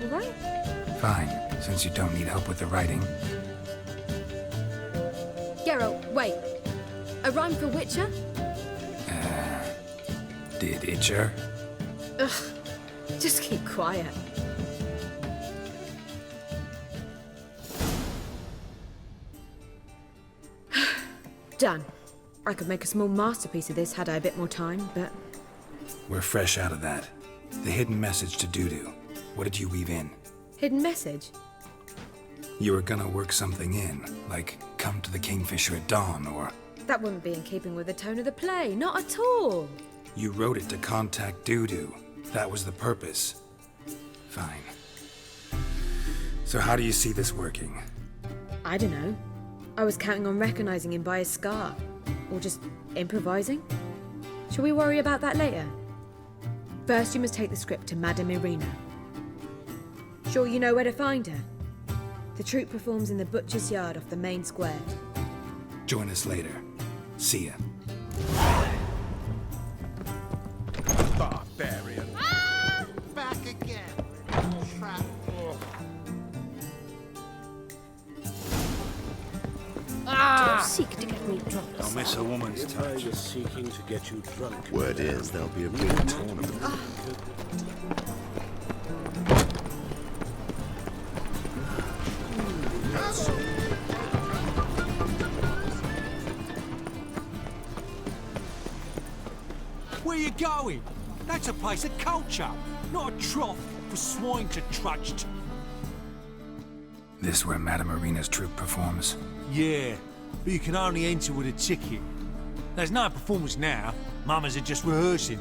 All right? Fine, since you don't need help with the writing. Geralt, wait. A rhyme for Witcher? Did Itcher? Ugh. Just keep quiet. Done. I could make a small masterpiece of this had I a bit more time, but... We're fresh out of that. The hidden message to Dudu. What did you weave in? Hidden message? You were gonna work something in, like come to the Kingfisher at dawn, or... That wouldn't be in keeping with the tone of the play, not at all. You wrote it to contact Dudu. That was the purpose. Fine. So how do you see this working? I don't know. I was counting on recognizing him by his scar. Or just improvising. Shall we worry about that later? First, you must take the script to Madame Irina. Sure you know where to find her? The troupe performs in the Butcher's Yard off the main square. Join us later. See ya. Barbarian. Back again. Trap. Don't seek to get me drunk. Don't miss a woman's touch. Is seeking to get you drunk. Word is there'll be a big tournament. Where you going? That's a place of culture, not a trough for swine to trudge to. This where Madame Irina's troupe performs? Yeah, but you can only enter with a ticket. There's no performance now. Mamas are just rehearsing.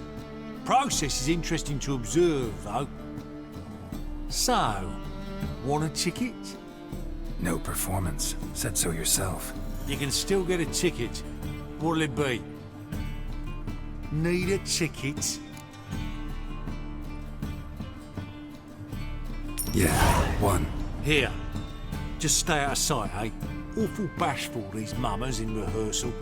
Process is interesting to observe, though. So, want a ticket? No performance. Said so yourself. You can still get a ticket. What'll it be? Need a ticket? Yeah, one. Here. Just stay out of sight, eh? Awful bashful, these mamas in rehearsal.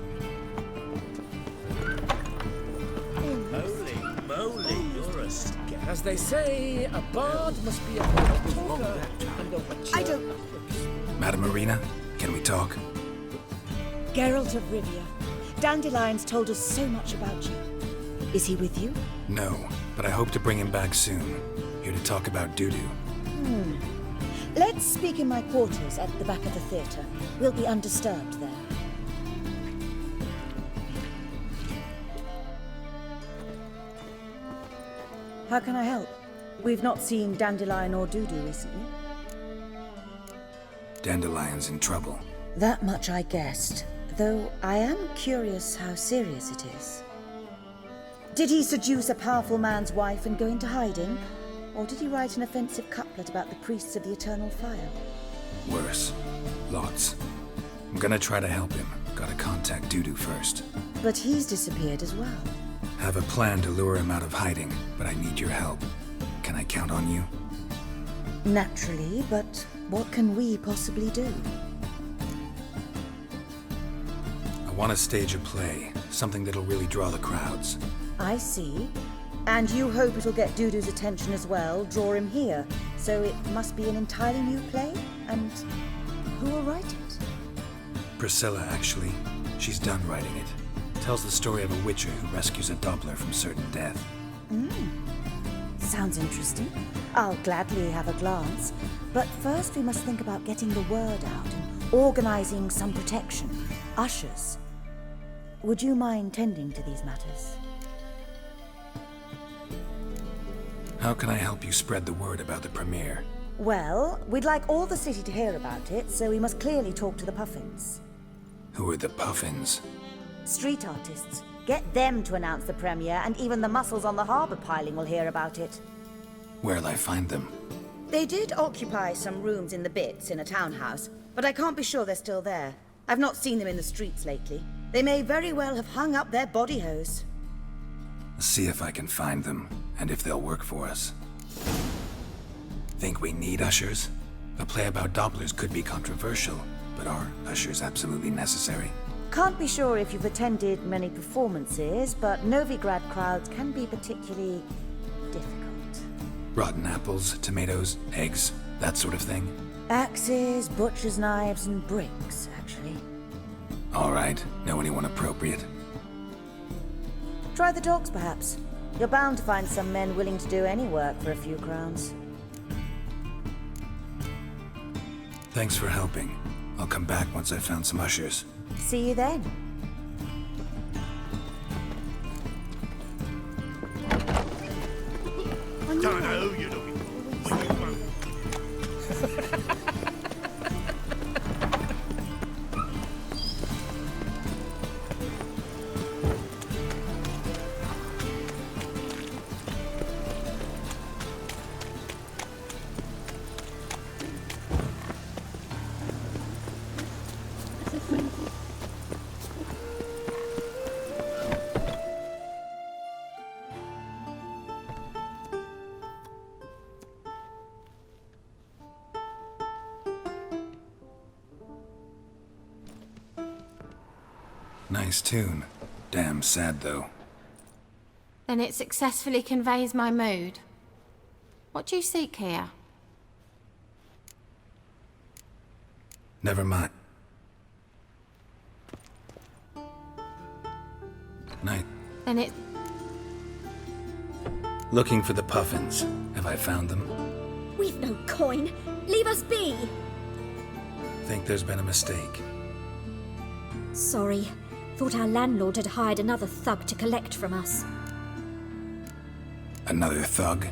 Holy moly, you're a scare. As they say, a bard must be a talker, and a witcher... I don't... Madame Irina, can we talk? Geralt of Rivia. Dandelion's told us so much about you. Is he with you? No, but I hope to bring him back soon. Here to talk about Dudu. Let's speak in my quarters at the back of the theatre. We'll be undisturbed there. How can I help? We've not seen Dandelion or Dudu recently. Dandelion's in trouble. That much I guessed, though I am curious how serious it is. Did he seduce a powerful man's wife and go into hiding? Or did he write an offensive couplet about the priests of the Eternal Fire? Worse. Lots. I'm gonna try to help him. Gotta contact Dudu first. But he's disappeared as well. Have a plan to lure him out of hiding, but I need your help. Can I count on you? Naturally, but what can we possibly do? I want to stage a play. Something that'll really draw the crowds. I see. And you hope it'll get Dudu's attention as well, draw him here. So it must be an entirely new play? And who will write it? Priscilla, actually. She's done writing it. Tells the story of a witcher who rescues a Doppler from certain death. Sounds interesting. I'll gladly have a glance. But first we must think about getting the word out and organizing some protection. Ushers. Would you mind tending to these matters? How can I help you spread the word about the premiere? Well, we'd like all the city to hear about it, so we must clearly talk to the Puffins. Who are the Puffins? Street artists. Get them to announce the premiere, and even the muscles on the harbour piling will hear about it. Where'll I find them? They did occupy some rooms in the Bits in a townhouse, but I can't be sure they're still there. I've not seen them in the streets lately. They may very well have hung up their body hose. See if I can find them, and if they'll work for us. Think we need ushers? A play about Dopplers could be controversial, but are ushers absolutely necessary? Can't be sure if you've attended many performances, but Novigrad crowds can be particularly difficult. Rotten apples, tomatoes, eggs, that sort of thing. Axes, butcher's knives, and bricks, actually. All right. Know anyone appropriate? Try the dogs, perhaps. You're bound to find some men willing to do any work for a few crowns. Thanks for helping. I'll come back once I've found some ushers. See you then. Don't know who you're looking for, but you won't. Nice tune. Damn sad, though. Then it successfully conveys my mood. What do you seek here? Never mind. Night. Then it... Looking for the Puffins. Have I found them? We've no coin. Leave us be. Think there's been a mistake. Sorry. Thought our landlord had hired another thug to collect from us. Another thug?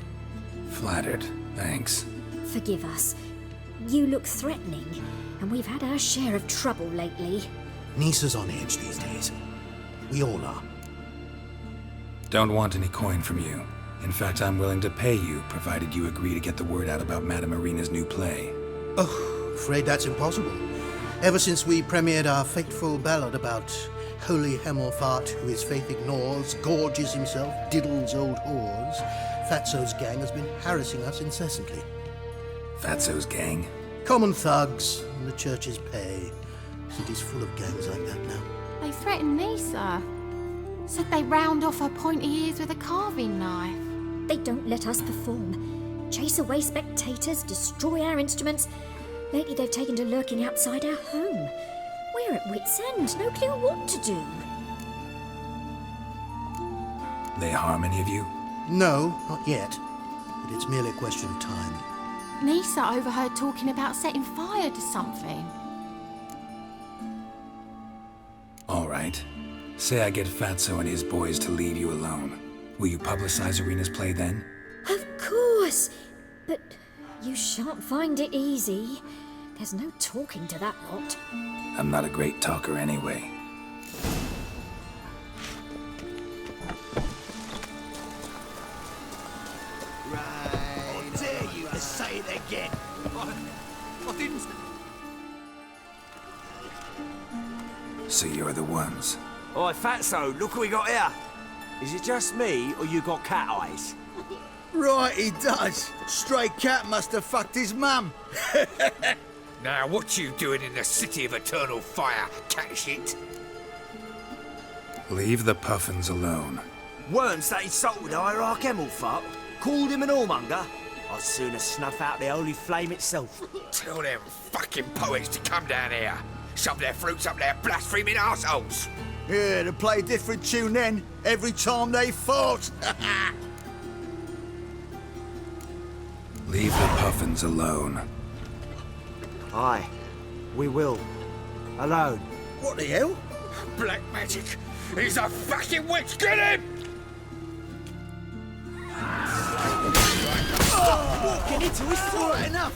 Flattered. Thanks. Forgive us. You look threatening, and we've had our share of trouble lately. Nisa's on edge these days. We all are. Don't want any coin from you. In fact, I'm willing to pay you, provided you agree to get the word out about Madame Irina's new play. Oh, afraid that's impossible. Ever since we premiered our fateful ballad about Holy Hemelfart, who his faith ignores, gorges himself, diddles old whores, Fatso's gang has been harassing us incessantly. Fatso's gang? Common thugs, and the church's pay. City's full of gangs like that now. They threatened Nisa. Said they round off her pointy ears with a carving knife. They don't let us perform. Chase away spectators, destroy our instruments. Lately they've taken to lurking outside our home. We're at wit's end, no clue what to do. They harm any of you? No, not yet. But it's merely a question of time. Nisa overheard talking about setting fire to something. All right. Say I get Fatso and his boys to leave you alone. Will you publicize Irina's play then? Of course! But you shan't find it easy. There's no talking to that lot. I'm not a great talker anyway. I dare you to say it again. I didn't... So you're the ones. Oi, Fatso, look what we got here. Is it just me, or you got cat eyes? Right, he does. Stray cat must have fucked his mum. Now, what you doing in the City of Eternal Fire, cat shit? Leave the Puffins alone. Worms that insulted Hierarch Hemelfart, called him an whoremonger. I'd sooner snuff out the holy flame itself. Tell them fucking poets to come down here. Shove their fruits up their blaspheming arseholes. Yeah, to play a different tune then, every time they fought. Leave the Puffins alone. Aye, we will. Alone. What the hell? Black magic. He's a fucking witch. Get him! Stop walking into his foot. Right, enough.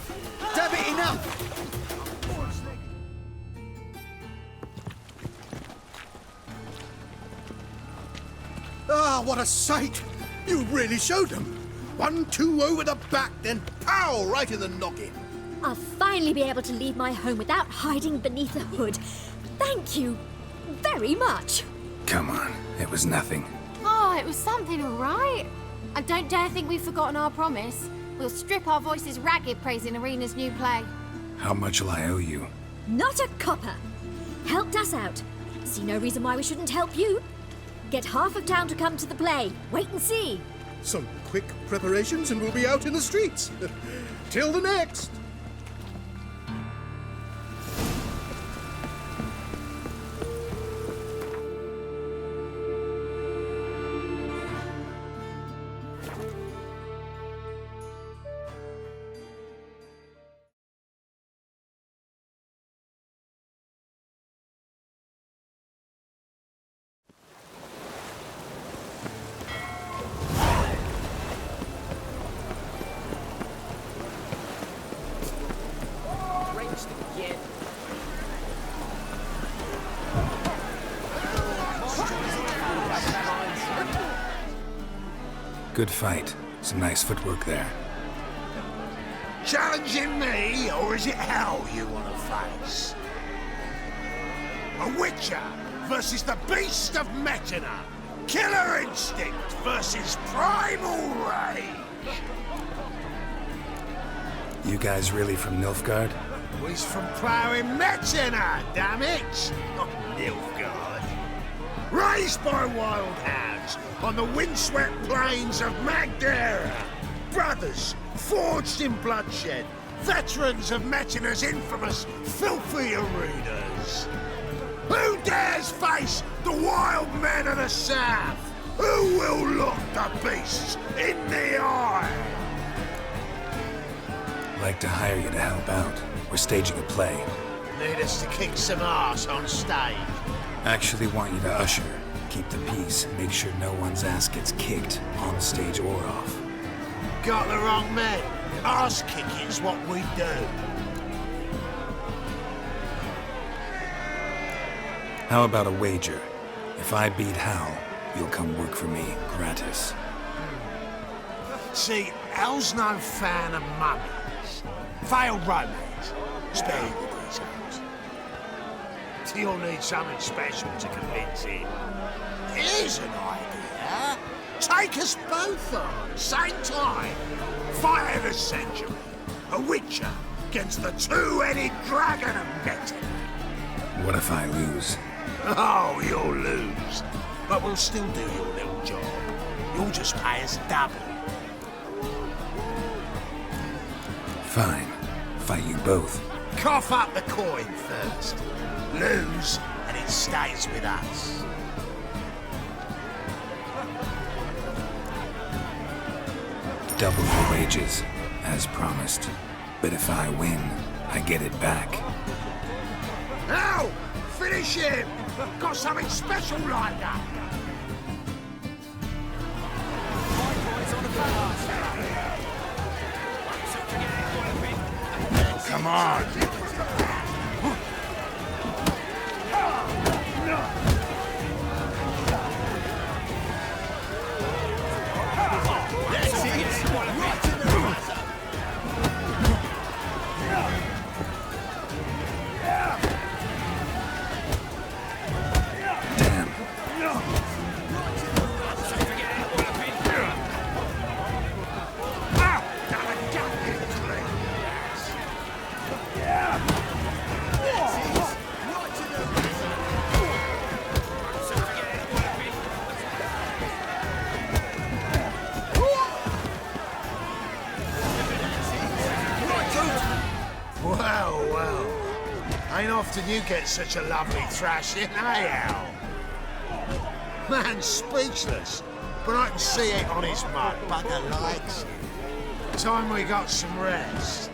Damn it, enough. Ah, what a sight! You really showed them. 1-2 over the back, then pow, right in the noggin. I'll finally be able to leave my home without hiding beneath a hood. Thank you very much. Come on, it was nothing. Oh, it was something, all right. And don't dare think we've forgotten our promise. We'll strip our voices ragged praising Irina's new play. How much will I owe you? Not a copper. Helped us out. See no reason why we shouldn't help you. Get half of town to come to the play. Wait and see. Some quick preparations and we'll be out in the streets. Till the next! Good fight. Some nice footwork there. Challenging me, or is it hell you want to face? A Witcher versus the Beast of Metina. Killer instinct versus primal rage. You guys really from Nilfgaard? He's from ploughing Metina, damn it! Not Nilfgaard. Raised by wild hounds on the windswept plains of Magdera. Brothers forged in bloodshed. Veterans of Metina's infamous filthy arenas. Who dares face the wild men of the south? Who will look the beasts in the eye? Like to hire you to help out. We're staging a play. Need us to kick some ass on stage. Actually want you to usher. Keep the peace. Make sure no one's ass gets kicked, on stage or off. Got the wrong man. Ass kicking's what we do. How about a wager? If I beat Hal, you'll come work for me, gratis. See, Hal's no fan of mummies. Failed romance. Spare you the details. You'll need something special to convince him. Here's an idea. Take us both on, same time. Fight of the century. A Witcher against the two-headed dragon of Metina. What if I lose? Oh, you'll lose. But we'll still do your little job. You'll just pay us double. Fine. Fight you both. Cough up the coin first. Lose, and it stays with us. Double your wages, as promised. But if I win, I get it back. Now, finish him! Got something special lined up. Come on! Ain't often you get such a lovely thrashing, eh, Al? Man's speechless, but I can see it on his mug. Bugger likes it. Time we got some rest.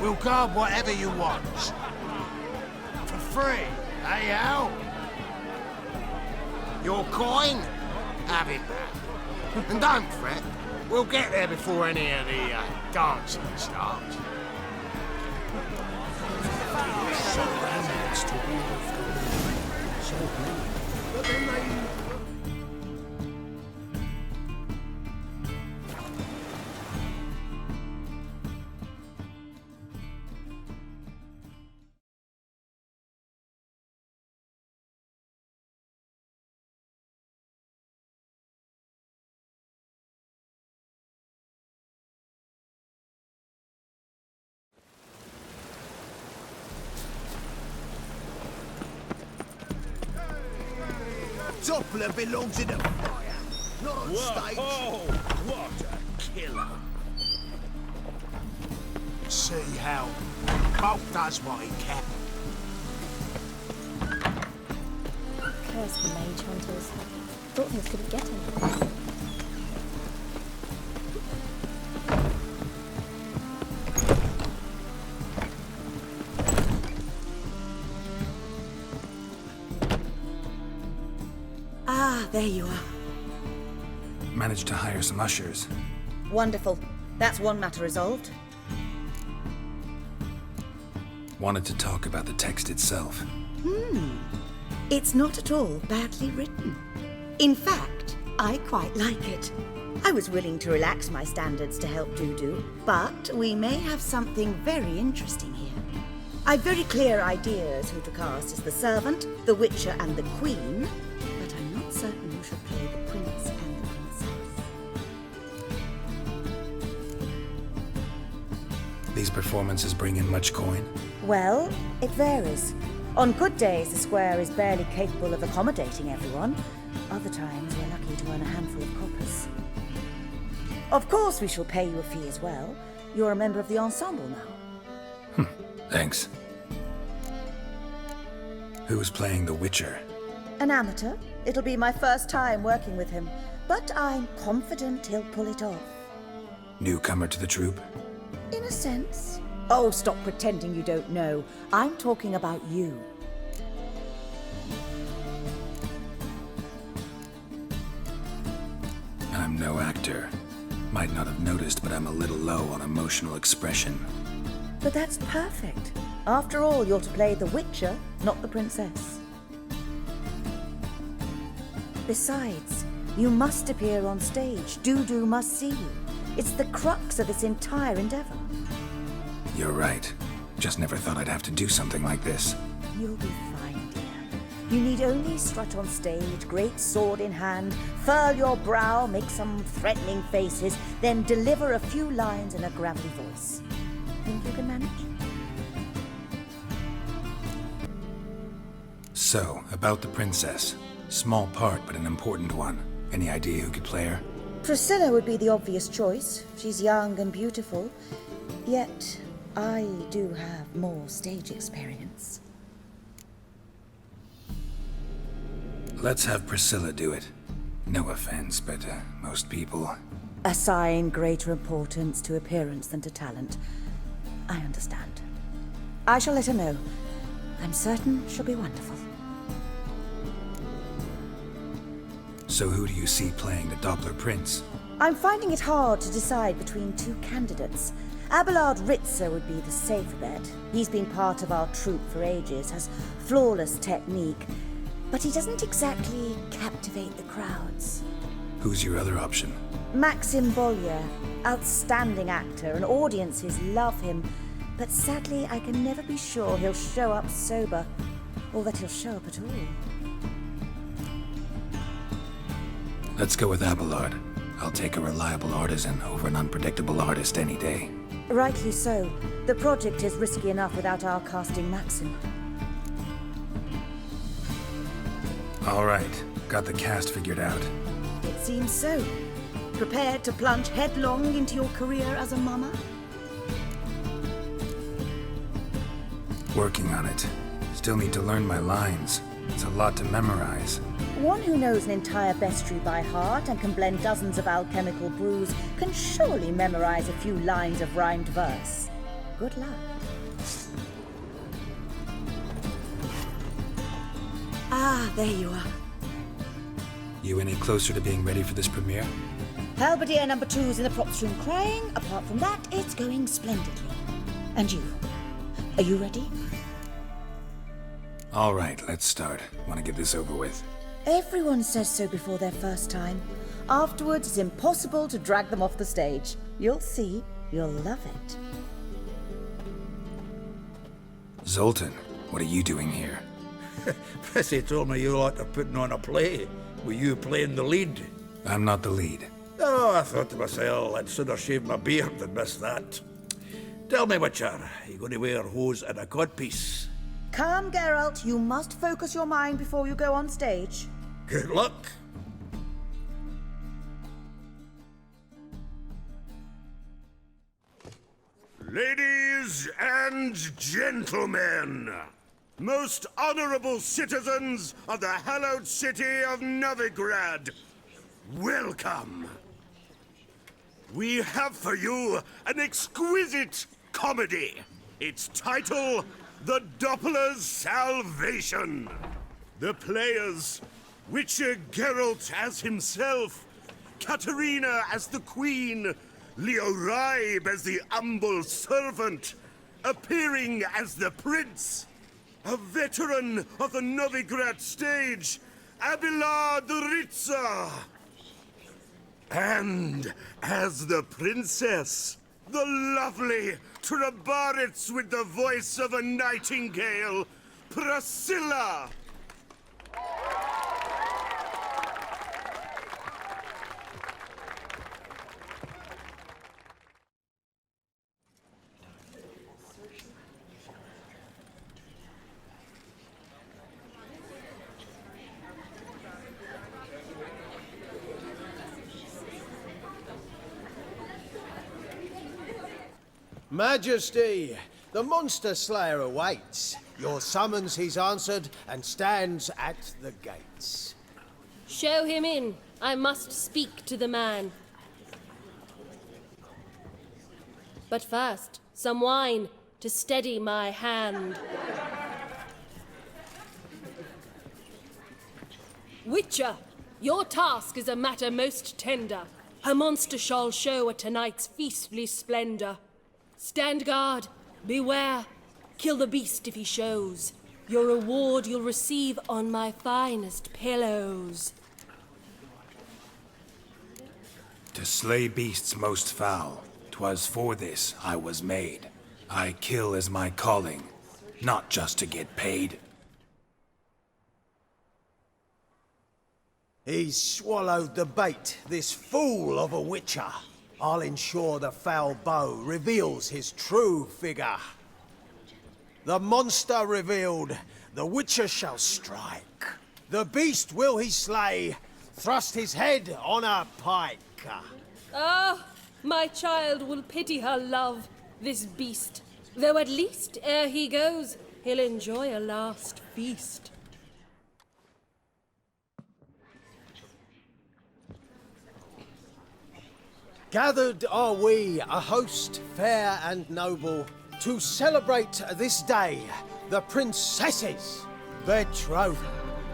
We'll guard whatever you want. For free, eh, Al? Your coin? Have it back. And don't fret, we'll get there before any of the dancing starts. So romance to Wolfgang. So good. But then they... Doppler belongs in the fire. not on stage. What a killer! See how Bolt does what he can. Curse the mage hunters. Thought things couldn't get him. Ah, there you are. Managed to hire some ushers. Wonderful. That's one matter resolved. Wanted to talk about the text itself. It's not at all badly written. In fact, I quite like it. I was willing to relax my standards to help Dudu, but we may have something very interesting here. I've very clear ideas who to cast as the servant, the witcher, and the queen, but I'm not certain who should play the prince and the princess. These performances bring in much coin? Well, it varies. On good days, the square is barely capable of accommodating everyone. Other times, we're lucky to earn a handful of coppers. Of course, we shall pay you a fee as well. You're a member of the ensemble now. Thanks. Who's playing the Witcher? An amateur. It'll be my first time working with him, but I'm confident he'll pull it off. Newcomer to the troupe? In a sense. Oh, stop pretending you don't know. I'm talking about you. I'm no actor. Might not have noticed, but I'm a little low on emotional expression. But that's perfect. After all, you're to play the Witcher, not the princess. Besides, you must appear on stage. Dudu must see you. It's the crux of this entire endeavor. You're right. Just never thought I'd have to do something like this. You'll be fine, dear. You need only strut on stage, great sword in hand, furl your brow, make some threatening faces, then deliver a few lines in a gravelly voice. Think you can manage? So, about the princess. Small part, but an important one. Any idea who could play her? Priscilla would be the obvious choice. She's young and beautiful. Yet, I do have more stage experience. Let's have Priscilla do it. No offense, but most people... Assign greater importance to appearance than to talent. I understand. I shall let her know. I'm certain she'll be wonderful. So who do you see playing the Doppler Prince? I'm finding it hard to decide between two candidates. Abelard Ritzer would be the safer bet. He's been part of our troupe for ages, has flawless technique, but he doesn't exactly captivate the crowds. Who's your other option? Maxim Bollier, outstanding actor, and audiences love him, but sadly I can never be sure he'll show up sober, or that he'll show up at all. Let's go with Abelard. I'll take a reliable artisan over an unpredictable artist any day. Rightly so. The project is risky enough without our casting Maxim. All right, got the cast figured out. It seems so. Prepared to plunge headlong into your career as a mama? Working on it. Still need to learn my lines. It's a lot to memorize. One who knows an entire bestiary by heart and can blend dozens of alchemical brews can surely memorize a few lines of rhymed verse. Good luck. Ah, there you are. You any closer to being ready for this premiere? Halberdier number 2's in the props room crying. Apart from that, it's going splendidly. And you? Are you ready? All right, let's start. Want to get this over with. Everyone says so before their first time. Afterwards, it's impossible to drag them off the stage. You'll see. You'll love it. Zoltan, what are you doing here? Prissy told me you like to putting on a play. Were you playing the lead? I'm not the lead. Oh, I thought to myself, I'd sooner shave my beard than miss that. Tell me, Witcher, are you going to wear hose and a codpiece? Calm, Geralt. You must focus your mind before you go on stage. Good luck. Ladies and gentlemen, most honorable citizens of the hallowed city of Novigrad, welcome. We have for you an exquisite comedy. Its title, The Doppler's Salvation. The players, Witcher Geralt as himself, Katarina as the Queen, Leo Raib as the humble servant, appearing as the Prince, a veteran of the Novigrad stage, Abelard Ritza, and as the Princess, the lovely Trabaritz with the voice of a nightingale, Priscilla. Majesty, the Monster Slayer awaits. Your summons he's answered and stands at the gates. Show him in. I must speak to the man. But first, some wine to steady my hand. Witcher, your task is a matter most tender. A monster shall show at tonight's feastly splendor. Stand guard, beware, kill the beast if he shows. Your reward you'll receive on my finest pillows. To slay beasts most foul, 'twas for this I was made. I kill as my calling, not just to get paid. He's swallowed the bait, this fool of a Witcher. I'll ensure the foul bow reveals his true figure. The monster revealed, the Witcher shall strike. The beast will he slay, thrust his head on a pike. Ah, my child will pity her love, this beast. Though at least, ere he goes, he'll enjoy a last feast. Gathered are we, a host fair and noble, to celebrate this day, the princess's betrothal.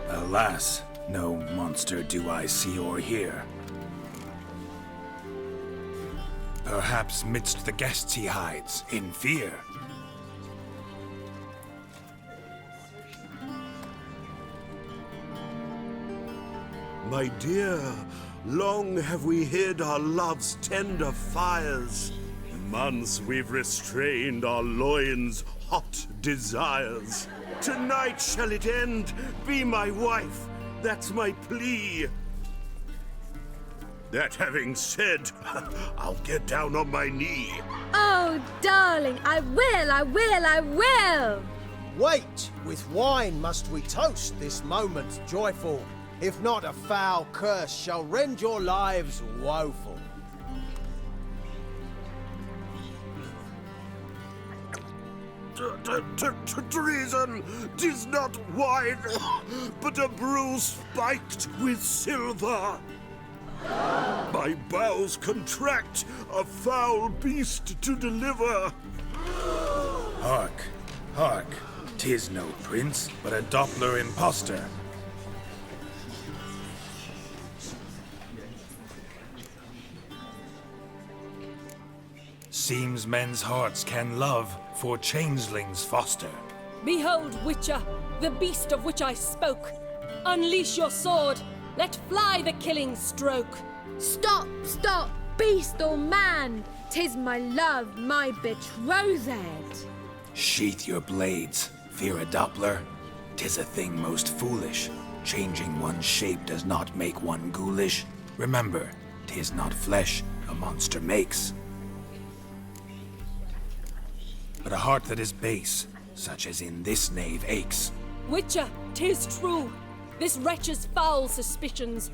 Alas, no monster do I see or hear. Perhaps midst the guests he hides, in fear. My dear, long have we hid our love's tender fires. Months we've restrained our loins' hot desires. Tonight shall it end, be my wife, that's my plea. That having said, I'll get down on my knee. Oh, darling, I will! Wait, with wine must we toast this moment joyful. If not, a foul curse shall rend your lives woeful. Treason! 'Tis not wine, but a brew spiked with silver. My bowels contract, a foul beast to deliver. Hark, hark, 'tis no prince, but a Doppler impostor. Seems men's hearts can love, for changelings foster. Behold, Witcher, the beast of which I spoke. Unleash your sword. Let fly the killing stroke. Stop, beast or man! 'Tis my love, my betrothed. Sheath your blades, fear a Doppler. 'Tis a thing most foolish. Changing one's shape does not make one ghoulish. Remember, 'tis not flesh a monster makes, but a heart that is base, such as in this knave aches. Witcher, 'tis true. This wretch's foul suspicions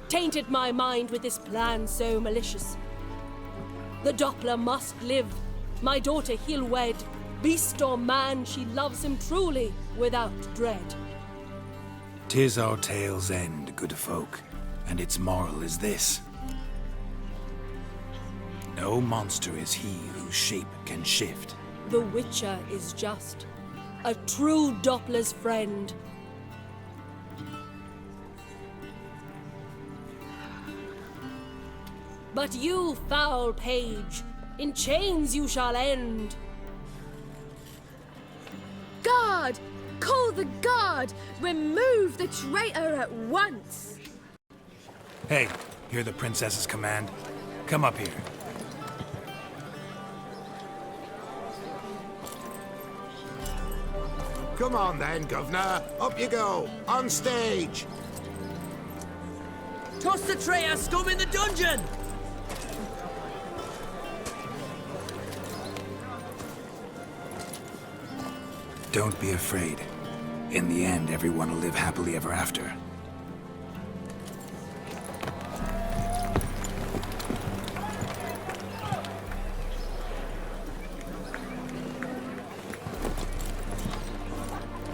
tainted my mind with this plan so malicious. The Doppler must live. My daughter he'll wed. Beast or man, she loves him truly, without dread. 'Tis our tale's end, good folk, and its moral is this. No monster is he whose shape can shift. The Witcher is just a true Doppler's friend. But you, foul page, in chains you shall end. Guard! Call the guard! Remove the traitor at once! Hey, hear the princess's command? Come up here. Come on then, Governor. Up you go. On stage. Toss the traitor scum in the dungeon! Don't be afraid. In the end, everyone will live happily ever after.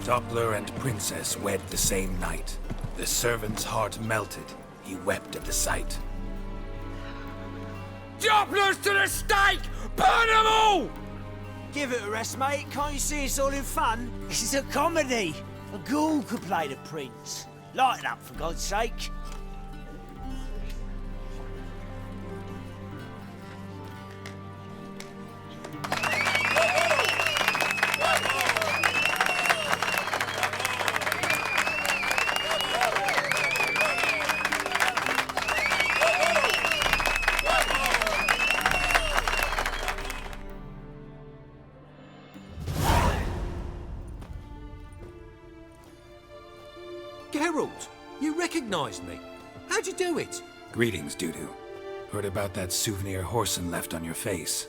Doppler and Princess wed the same night. The servant's heart melted. He wept at the sight. Dopplers to the stake! Burn them all! Give it a rest, mate. Can't you see it's all in fun? This is a comedy. A ghoul could play the prince. Lighten up, for God's sake. Geralt, you recognized me. How'd you do it? Greetings, Dudu. Heard about that souvenir Whoreson left on your face.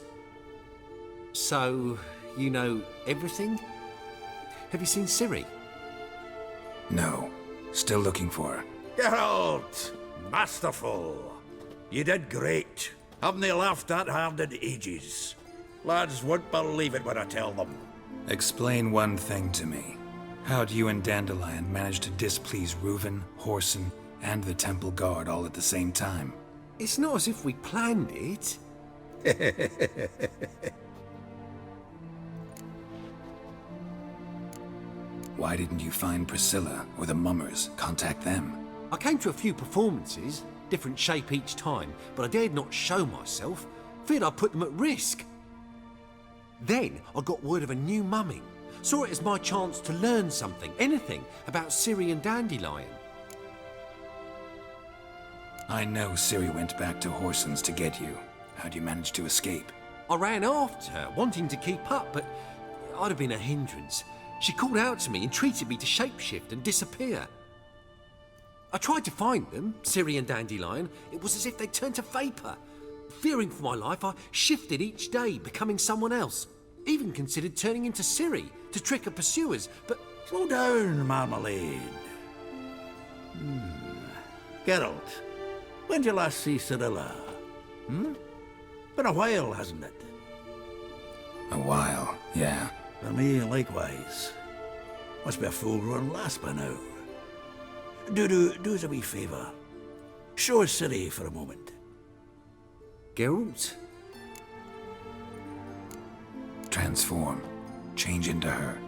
So, you know everything? Have you seen Ciri? No. Still looking for her. Geralt! Masterful! You did great. Haven't they laughed that hard in ages? Lads won't believe it when I tell them. Explain one thing to me. How'd you and Dandelion manage to displease Reuven, Whoreson, and the Temple Guard all at the same time? It's not as if we planned it. Why didn't you find Priscilla or the Mummers? Contact them. I came to a few performances, different shape each time, but I dared not show myself. Feared I'd put them at risk. Then I got word of a new mumming. Saw it as my chance to learn something, anything, about Ciri and Dandelion. I know Ciri went back to Whoreson's to get you. How'd you manage to escape? I ran after her, wanting to keep up, but I'd have been a hindrance. She called out to me, entreated me to shapeshift and disappear. I tried to find them, Ciri and Dandelion. It was as if they'd turned to vapour. Fearing for my life, I shifted each day, becoming someone else. Even considered turning into Ciri to trick her pursuers, but... Slow down, Marmalade. Geralt, when did you last see Cirilla? Been a while, hasn't it? A while, yeah. For me, likewise. Must be a full-grown lass by now. Do us a wee favour. Show us Ciri for a moment. Geralt? Transform. Change into her.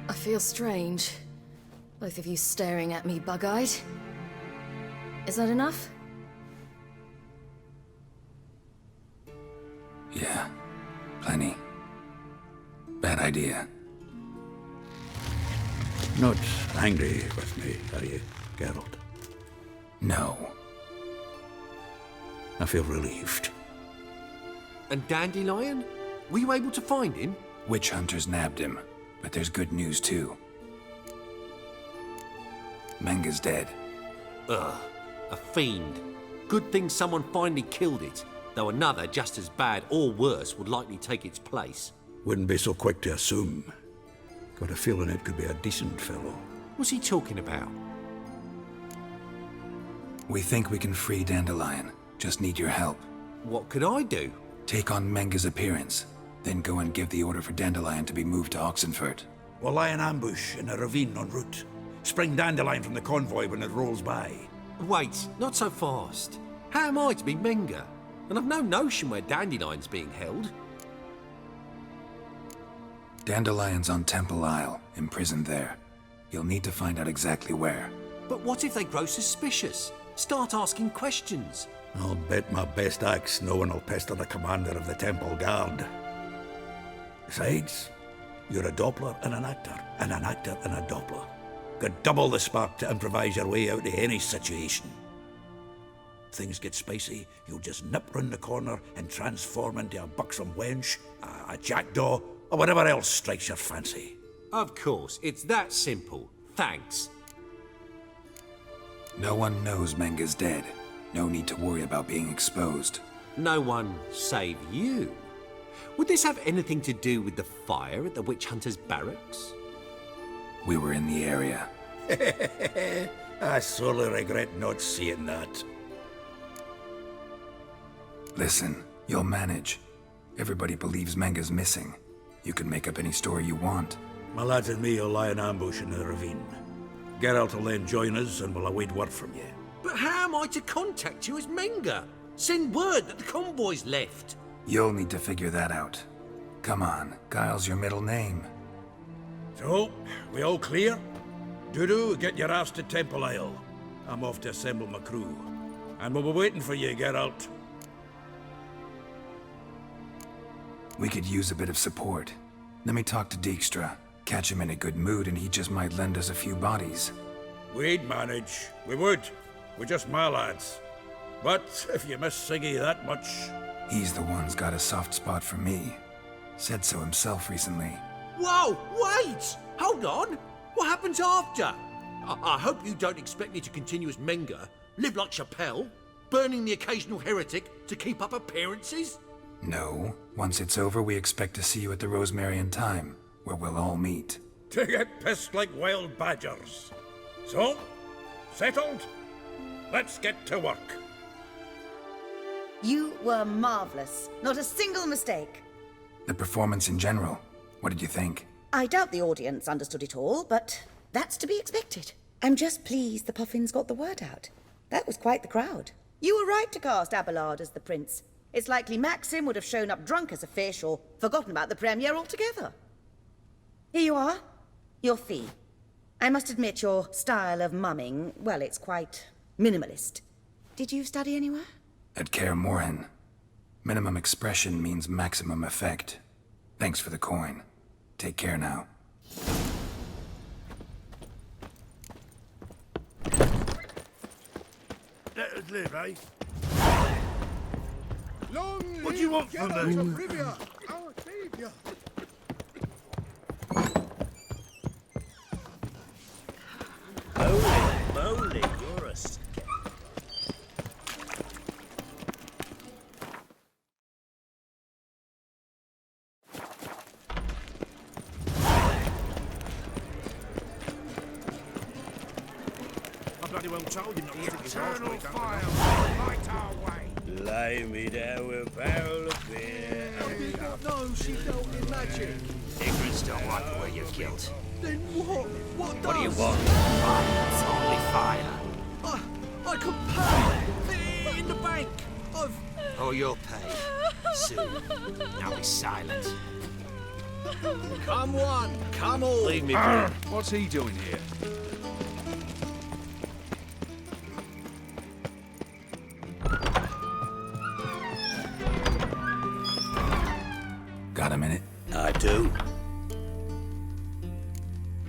I feel strange. Both of you staring at me bug-eyed. Is that enough? Yeah. Plenty. Bad idea. Not angry with me, are you, Geralt? No. I feel relieved. And Dandelion? Were you able to find him? Witch hunters nabbed him, but there's good news too. Menga's dead. Ugh, a fiend. Good thing someone finally killed it. though another just as bad or worse would likely take its place. Wouldn't be so quick to assume. Got a feeling it could be a decent fellow. What's he talking about? We think we can free Dandelion. Just need your help. What could I do? Take on Menga's appearance, then go and give the order for Dandelion to be moved to Oxenfurt. We'll lie in ambush in a ravine en route. Spring Dandelion from the convoy when it rolls by. Wait, not so fast. How am I to be Menga? And I've no notion where Dandelion's being held. Dandelion's on Temple Isle, imprisoned there. You'll need to find out exactly where. But what if they grow suspicious? Start asking questions. I'll bet my best axe no one will pester the commander of the Temple Guard. Besides, you're a Doppler and an actor and a Doppler. Got double the spark to improvise your way out of any situation. Things get spicy, you'll just nip round the corner and transform into a buxom wench, a jackdaw, or whatever else strikes your fancy. Of course, it's that simple. Thanks. No one knows Menga's dead. No need to worry about being exposed. No one save you. Would this have anything to do with the fire at the Witch Hunters' barracks? We were in the area. I sorely regret not seeing that. Listen, you'll manage. Everybody believes Menga's missing. You can make up any story you want. My lads and me will lie in ambush in the ravine. Geralt will then join us and we'll await word from you. But how am I to contact you as Menga? Send word that the convoy's left. You'll need to figure that out. Come on, Guile's your middle name. So, we all clear? Dudu, get your ass to Temple Isle. I'm off to assemble my crew. And we'll be waiting for you, Geralt. We could use a bit of support. Let me talk to Dijkstra. Catch him in a good mood and he just might lend us a few bodies. We'd manage. We would. We're just my lads. But if you miss Siggy that much... He's the one's got a soft spot for me. Said so himself recently. Whoa, wait! Hold on! What happens after? I hope you don't expect me to continue as Menga, live like Chappelle, burning the occasional heretic to keep up appearances? No. Once it's over, we expect to see you at the Rosemarian Time, where we'll all meet. To get pissed like wild badgers. So, settled? Let's get to work. You were marvelous. Not a single mistake. The performance in general, what did you think? I doubt the audience understood it all, but that's to be expected. I'm just pleased the Puffins got the word out. That was quite the crowd. You were right to cast Abelard as the prince. It's likely Maxim would have shown up drunk as a fish or forgotten about the premiere altogether. Here you are, your fee. I must admit your style of mumming, well, it's quite minimalist. Did you study anywhere? At Kaer Morhen. Minimum expression means maximum effect. Thanks for the coin. Take care now. Let us live, eh? Long What do you want from Geralt me? of Rivia, our savior. Holy moly, you're a... I bloody well told you not to stick your Eternal arse fire, light our way. Lay me down with a barrel of beer. How did you not know she dealt in magic? Ignorance don't wipe away your guilt. Then what? What What do you does? want? Violence, only fire. I could pay. Put it in the bank. I've... Oh, you'll pay. Soon. Now be silent. Come one, come all. Leave me be. What's he doing here? Got a minute? I do.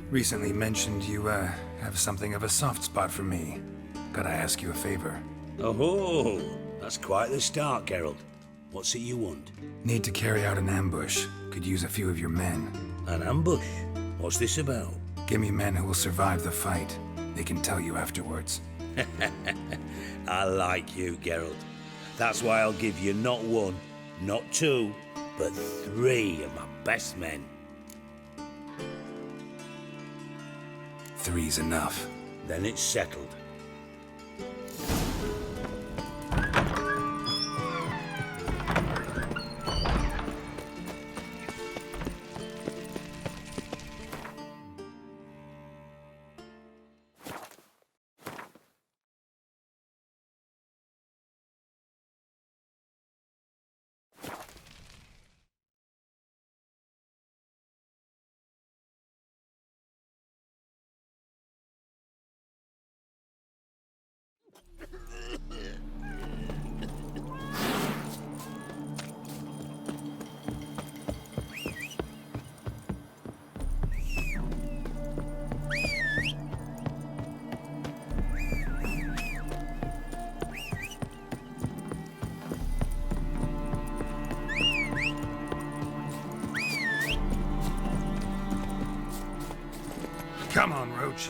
Recently mentioned you, have something of a soft spot for me. Gotta ask you a favor. Oh, that's quite the start, Geralt. What's it you want? Need to carry out an ambush. Could use a few of your men. An ambush? What's this about? Give me men who will survive the fight. They can tell you afterwards. I like you, Geralt. That's why I'll give you not one, not two, but 3 of my best men. 3's enough. Then it's settled. Come on, Roach.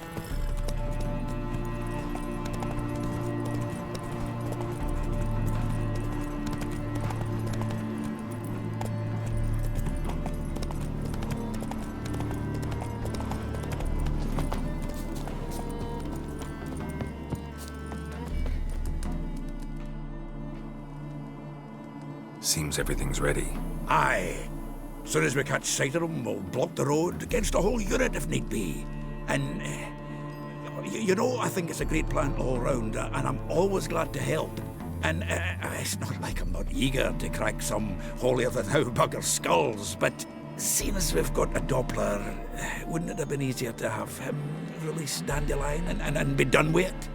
Seems everything's ready. Aye. Soon as we catch sight of them, we'll block the road against a whole unit if need be. And, you know, I think it's a great plan all round, and I'm always glad to help. And it's not like I'm not eager to crack some holier-than-thou bugger's skulls, but seeing as we've got a Doppler, wouldn't it have been easier to have him release Dandelion and be done with it?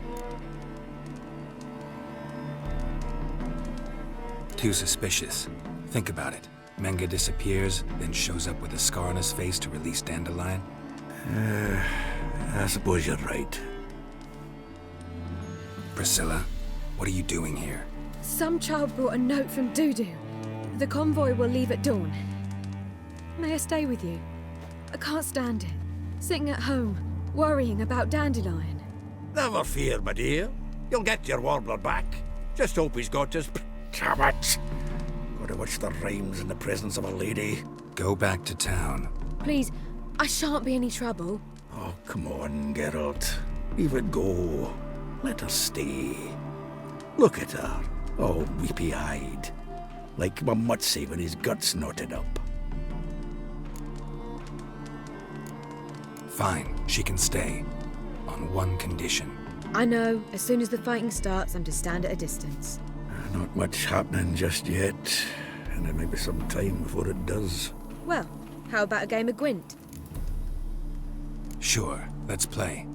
Too suspicious. Think about it. Menga disappears, then shows up with a scar on his face to release Dandelion. I suppose you're right. Priscilla, what are you doing here? Some child brought a note from Dudu. The convoy will leave at dawn. May I stay with you? I can't stand it. Sitting at home, worrying about Dandelion. Never fear, my dear. You'll get your warbler back. Just hope he's got his cabot. Gotta watch the rhymes in the presence of a lady. Go back to town. Please, I shan't be any trouble. Oh, come on, Geralt. Leave it go. Let her stay. Look at her, all weepy-eyed. Like my Mutsy when his guts knotted up. Fine, she can stay. On one condition. I know, as soon as the fighting starts, I'm to stand at a distance. Not much happening just yet, and there may be some time before it does. Well, how about a game of Gwent? Sure, let's play.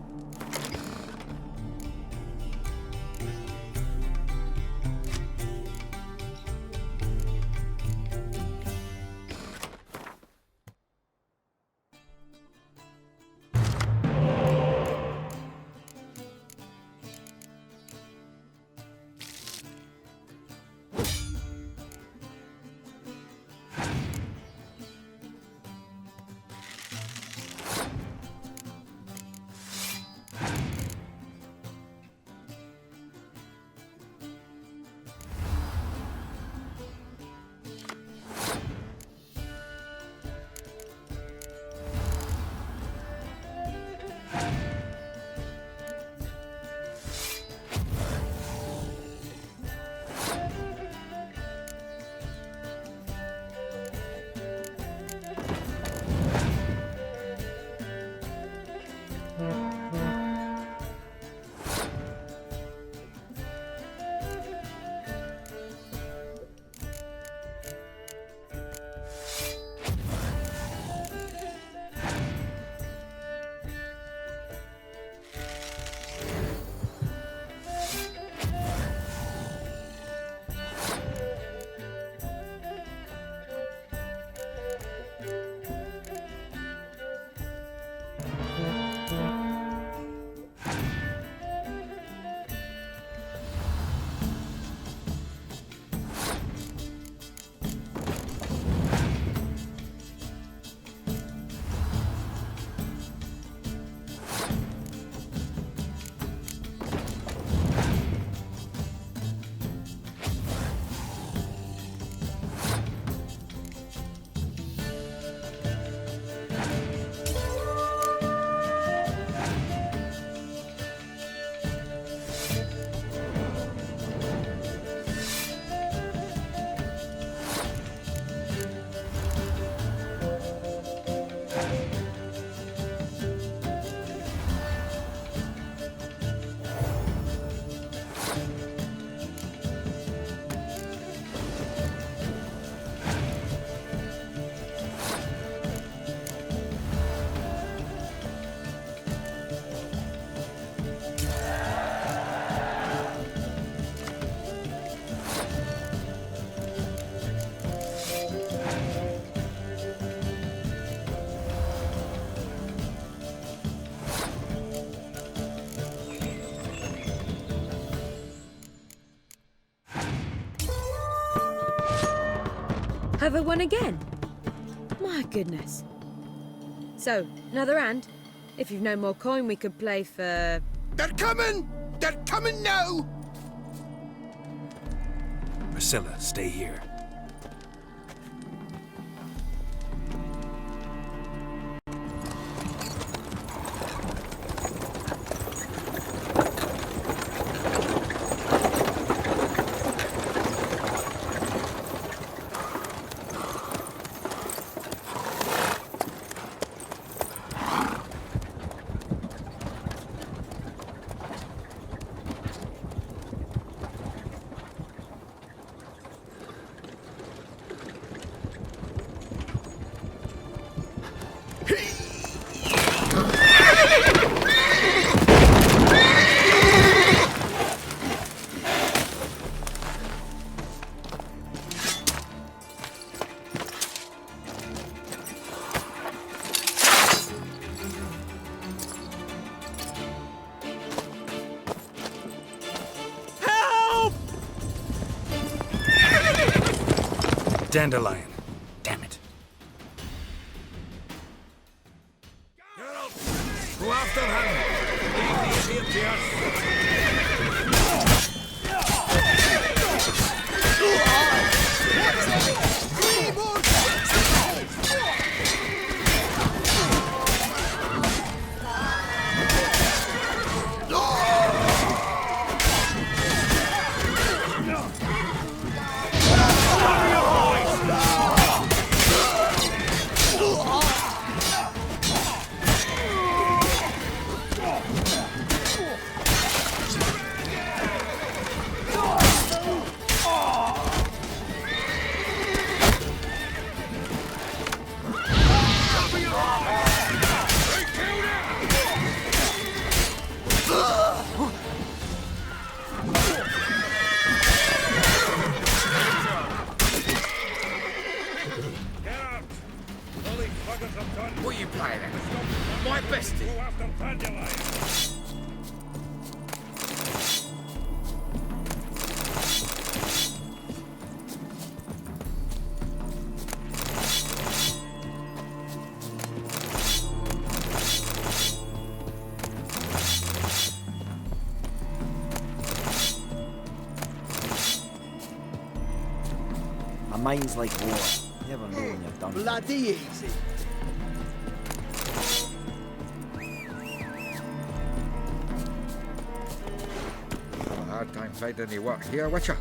Another one again? My goodness. So, another hand? If you've no more coin, we could play for... They're coming! They're coming now! Priscilla, stay here. Dandelion. Damn it. Go after him! Leave the idiot to us! What are you playing at? My bestie. My mind's like water. Never know when you're done. Bloody easy. Have a hard time finding any work here, Witcher.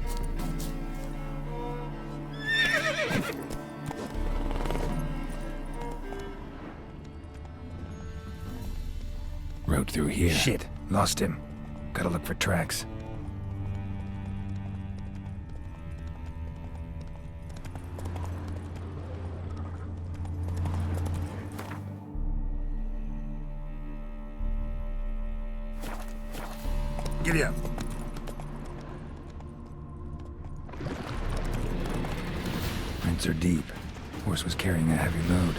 Road through here. Shit. Lost him. Gotta look for tracks. Giddy up. Prints are deep. Horse was carrying a heavy load.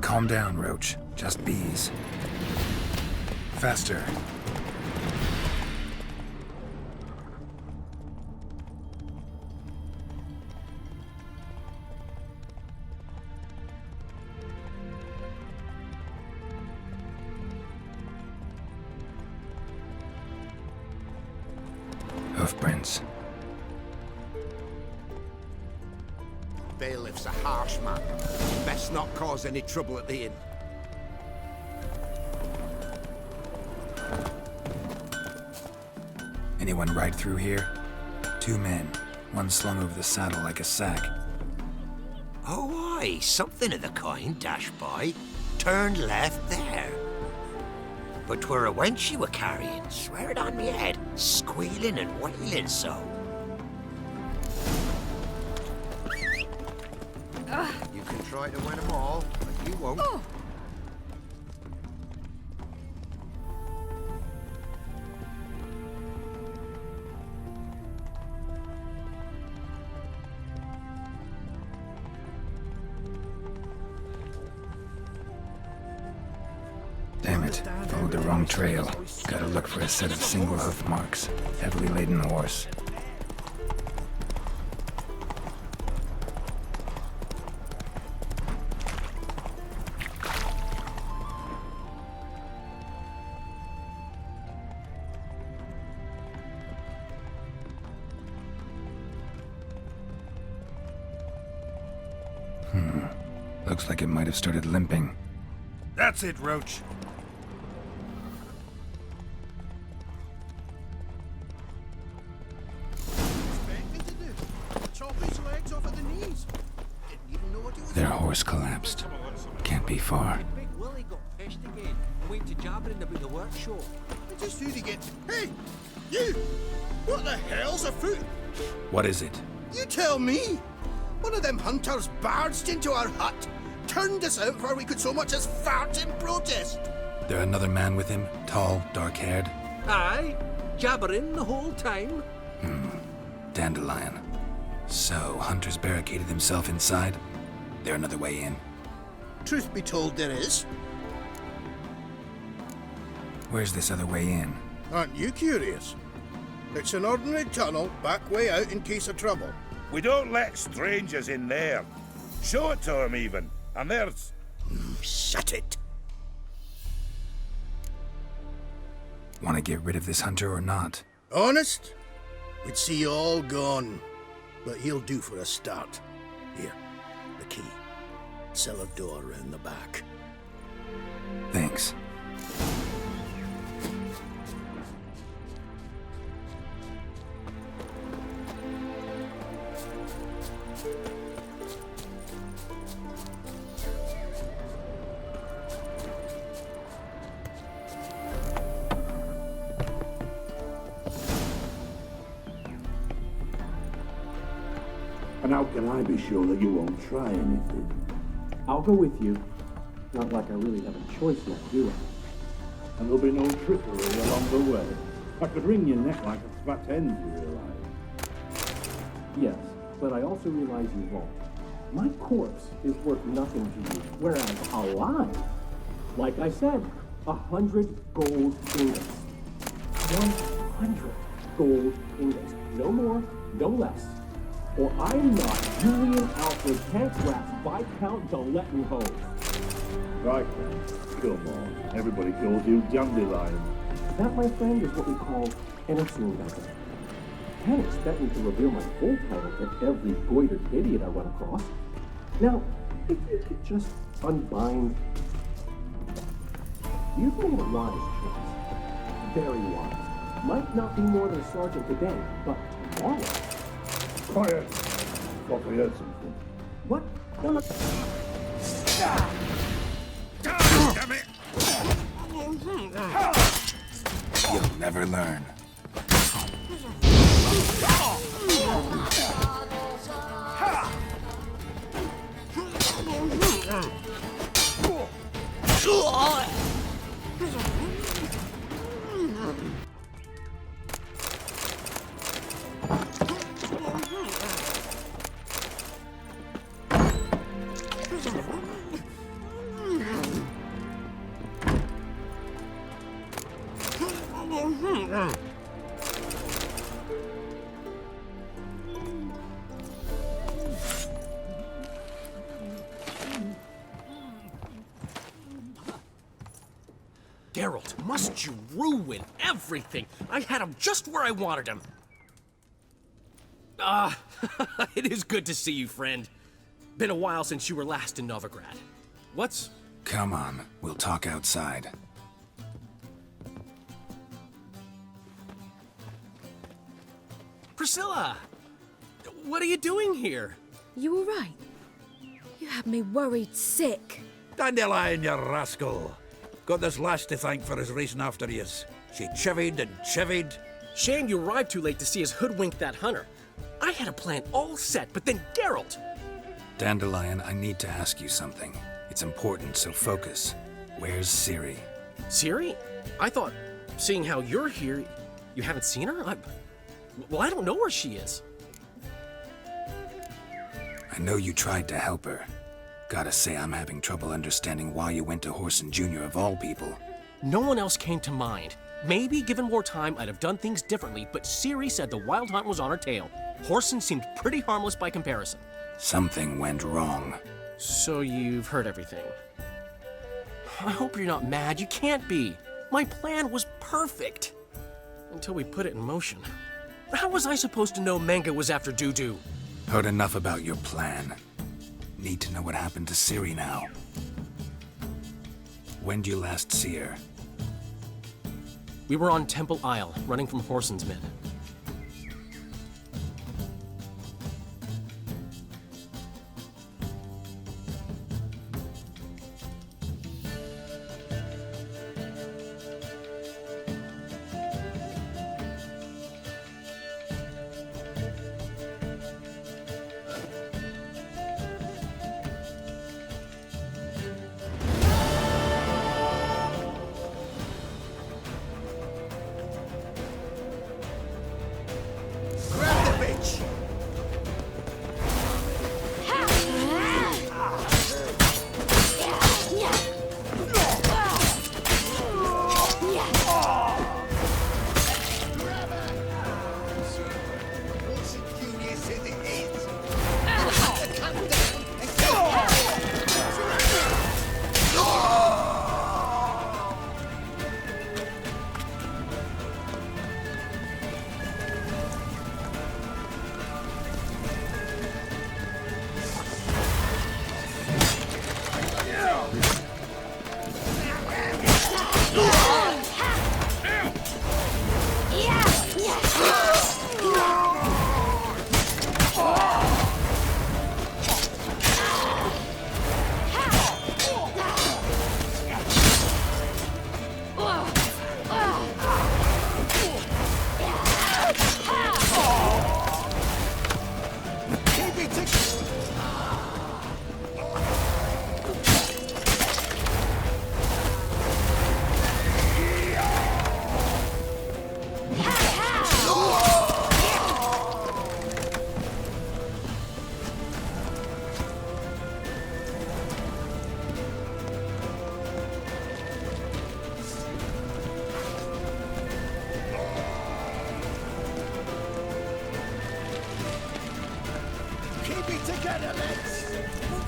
Calm down, Roach. Just bees. Faster. Hoofprints. Bailiff's a harsh man. Best not cause any trouble at the inn. Anyone ride through here? 2 men. One slung over the saddle like a sack. Oh, aye, something of the kind, dash boy. Turned left there. But 'twere a wench you were carrying, swear it on me head, squealing and wailing so. You can try to win them all, but you won't. Damn it. Followed the wrong trail. Gotta look for a set of single hoof marks. Heavily laden horse. Looks like it might have started limping. That's it, Roach. Chop his legs off at the knees. Didn't even know what he was Their horse collapsed. Can't be far. Big Willie got pissed again and went to jabbering about the workshop. Just who'd he get? Hey! You! What the hell's afoot? What is it? You tell me! One of them hunters barged into our hut, turned us out before we could so much as fart in protest. There another man with him? Tall, dark-haired? Aye, jabbering the whole time. Dandelion. So, Hunter's barricaded himself inside? There another way in? Truth be told, there is. Where's this other way in? Aren't you curious? It's an ordinary tunnel, back way out in case of trouble. We don't let strangers in there. Show it to them, even. And there's... Shut it. Want to get rid of this hunter or not? Honest? We'd see you all gone. But he'll do for a start. Here, the key. Cellar door round the back. Thanks. And how can I be sure that you won't try anything? I'll go with you. Not like I really have a choice yet, do I? And there'll be no trickery along the way. I could wring your neck like a fat end, you realize. Yes, but I also realize you won't. My corpse is worth nothing to you, whereas alive, like I said, 100 gold ingots. 100 gold ingots. No more, no less. Or I'm not Julian Alfred Tankgrass Viscount Delettenhove. Right then, come on. Everybody calls you Dandelion. That, my friend, is what we call an assumed identity. Can't expect me to reveal my full title to every goitered idiot I run across. Now, if you could just unbind... You've made a wise choice. Very wise. Might not be more than a sergeant today, but tomorrow... Quiet! Thought we heard something. What? No, no. Damn it! You'll never learn. Geralt, must you ruin everything? I had him just where I wanted him. It is good to see you, friend. Been a while since you were last in Novigrad. What's... Come on, we'll talk outside. Priscilla! What are you doing here? You all right? You had me worried sick. Dandelion, you rascal. Got this lass to thank for his racing after yous. She chivied and chivied. Shame you arrived too late to see us hoodwink that hunter. I had a plan all set, but then Geralt! Dandelion, I need to ask you something. It's important, so focus. Where's Ciri? Ciri? I thought, seeing how you're here, you haven't seen her? Well, I don't know where she is. I know you tried to help her. Gotta say, I'm having trouble understanding why you went to Whoreson Jr. of all people. No one else came to mind. Maybe, given more time, I'd have done things differently, but Ciri said the Wild Hunt was on her tail. Whoreson seemed pretty harmless by comparison. Something went wrong. So you've heard everything. I hope you're not mad. You can't be. My plan was perfect. Until we put it in motion. How was I supposed to know Menga was after Dudu? Heard enough about your plan. Need to know what happened to Ciri now. When did you last see her? We were on Temple Isle, running from Whoreson's men.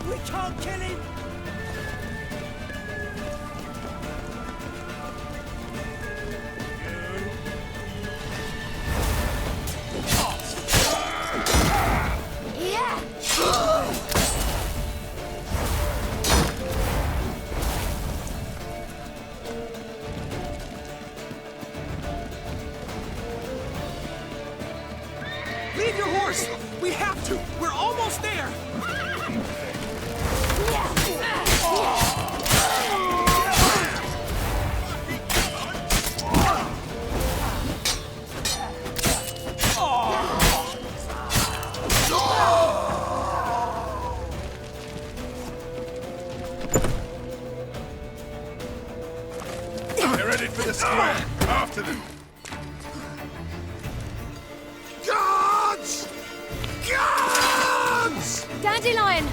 We can't kill him! Leave your horse! We have to! We're almost there! They're headed for the square. After them. Guards! Guards! Dandelion!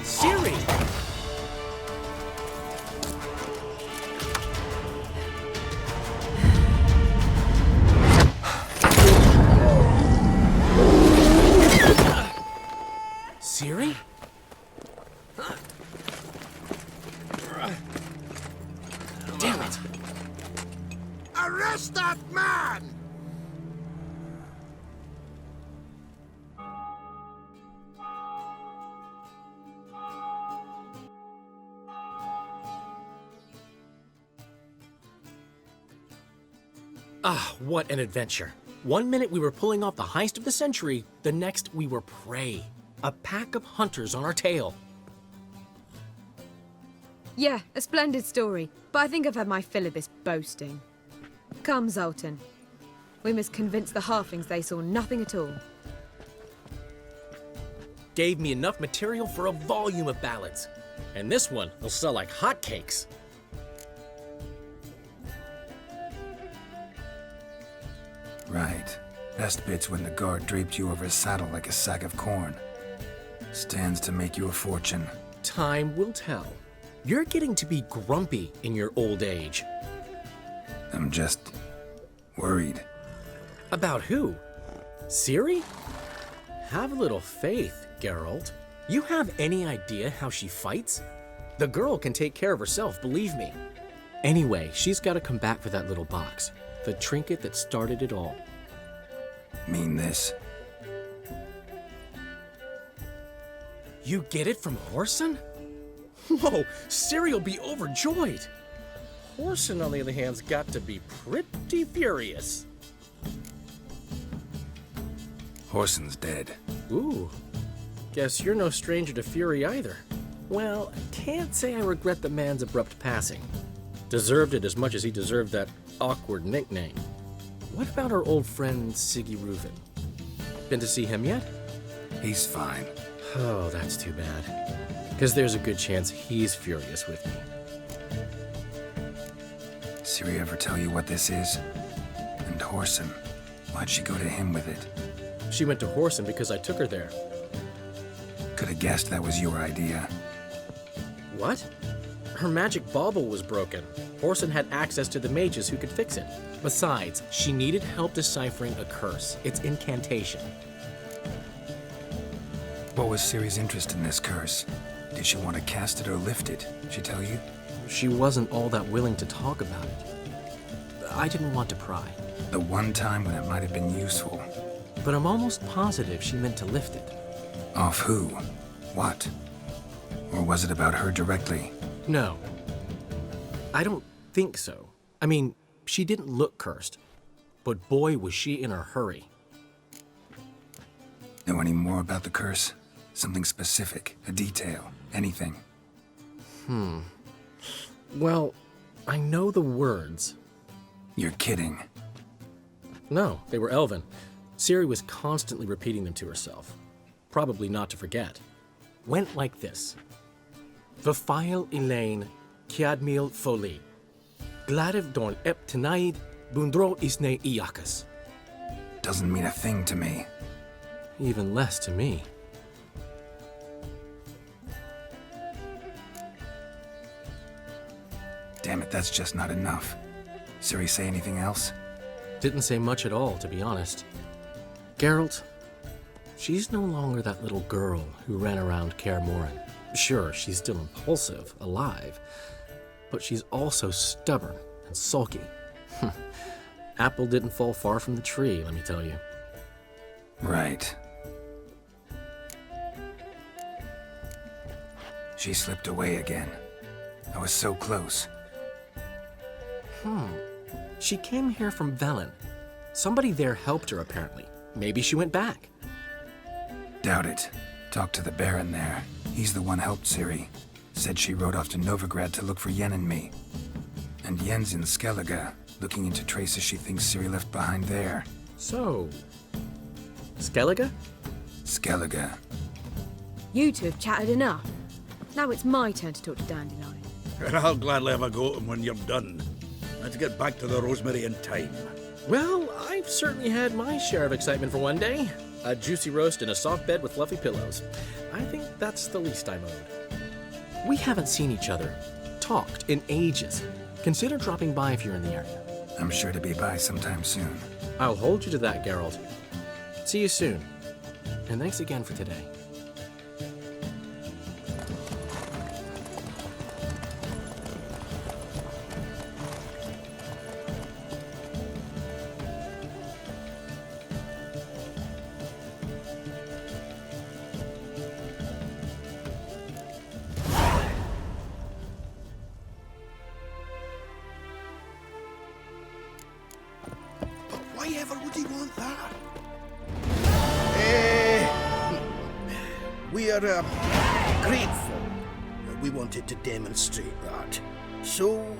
Ciri! Ciri? Damn it! Arrest that man! Ah, what an adventure. One minute we were pulling off the heist of the century, the next we were prey. A pack of hunters on our tail. Yeah, a splendid story, but I think I've had my fill of this boasting. Come, Zoltan. We must convince the halflings they saw nothing at all. gave me enough material for a volume of ballads. And this one will sell like hotcakes. Right. Best bit's when the guard draped you over his saddle like a sack of corn. Stands to make you a fortune. Time will tell. You're getting to be grumpy in your old age. I'm just worried. About who? Ciri? Have a little faith, Geralt. You have any idea how she fights? The girl can take care of herself, believe me. Anyway, she's got to come back for that little box. The trinket that started it all. Mean this? You get it from Whoreson? Whoa, Ciri'll be overjoyed. Whoreson, on the other hand, has got to be pretty furious. Whoreson's dead. Ooh, guess you're no stranger to fury either. Well, can't say I regret the man's abrupt passing. Deserved it as much as he deserved that awkward nickname. What about our old friend Siggy Reuven? Been to see him yet? He's fine. Oh, that's too bad. Because there's a good chance he's furious with me. Ciri ever tell you what this is? And Whoreson, why'd she go to him with it? She went to Whoreson because I took her there. Could have guessed that was your idea. What? Her magic bauble was broken. Whoreson had access to the mages who could fix it. Besides, she needed help deciphering a curse. It's incantation. What was Ciri's interest in this curse? Did she want to cast it or lift it? She tell you? She wasn't all that willing to talk about it. I didn't want to pry. The one time when it might have been useful. But I'm almost positive she meant to lift it. Off who? What? Or was it about her directly? No. I don't think so. I mean, she didn't look cursed. But boy, was she in a hurry. Know any more about the curse? Something specific, a detail, anything? Well, I know the words. You're kidding. No, they were Elven. Ciri was constantly repeating them to herself. Probably not to forget. Went like this. Vafile Elaine, Kiadmil Foli. Gladiv Dorn Ep Tenaid, Bundro Isne Iakas. Doesn't mean a thing to me. Even less to me. Damn it, that's just not enough. Ciri say anything else? Didn't say much at all, to be honest. Geralt, she's no longer that little girl who ran around Kaer Morhen. Sure, she's still impulsive, alive, but she's also stubborn and sulky. Apple didn't fall far from the tree, let me tell you. Right. She slipped away again. I was so close. She came here from Velen. Somebody there helped her, apparently. Maybe she went back. Doubt it. Talked to the Baron there. He's the one helped Ciri. Said she rode off to Novigrad to look for Yen and me. And Yen's in Skellige, looking into traces she thinks Ciri left behind there. So, Skellige? Skellige. You two have chatted enough. Now it's my turn to talk to Dandelion. And I'll gladly have a go at him when you're done. Let's get back to the Rosemary in time. Well, I've certainly had my share of excitement for one day. A juicy roast in a soft bed with fluffy pillows. I think that's the least I'm owed. We haven't seen each other, talked in ages. Consider dropping by if you're in the area. I'm sure to be by sometime soon. I'll hold you to that, Geralt. See you soon. And thanks again for today. Why ever would he want that? We are grateful. We wanted to demonstrate that. So,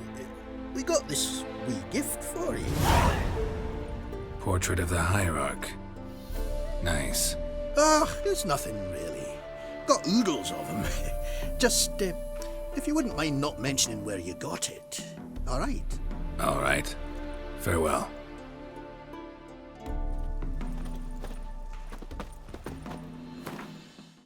we got this wee gift for you. Portrait of the Hierarch. Nice. It's nothing really. Got oodles of them. Just, if you wouldn't mind not mentioning where you got it. All right? All right. Farewell.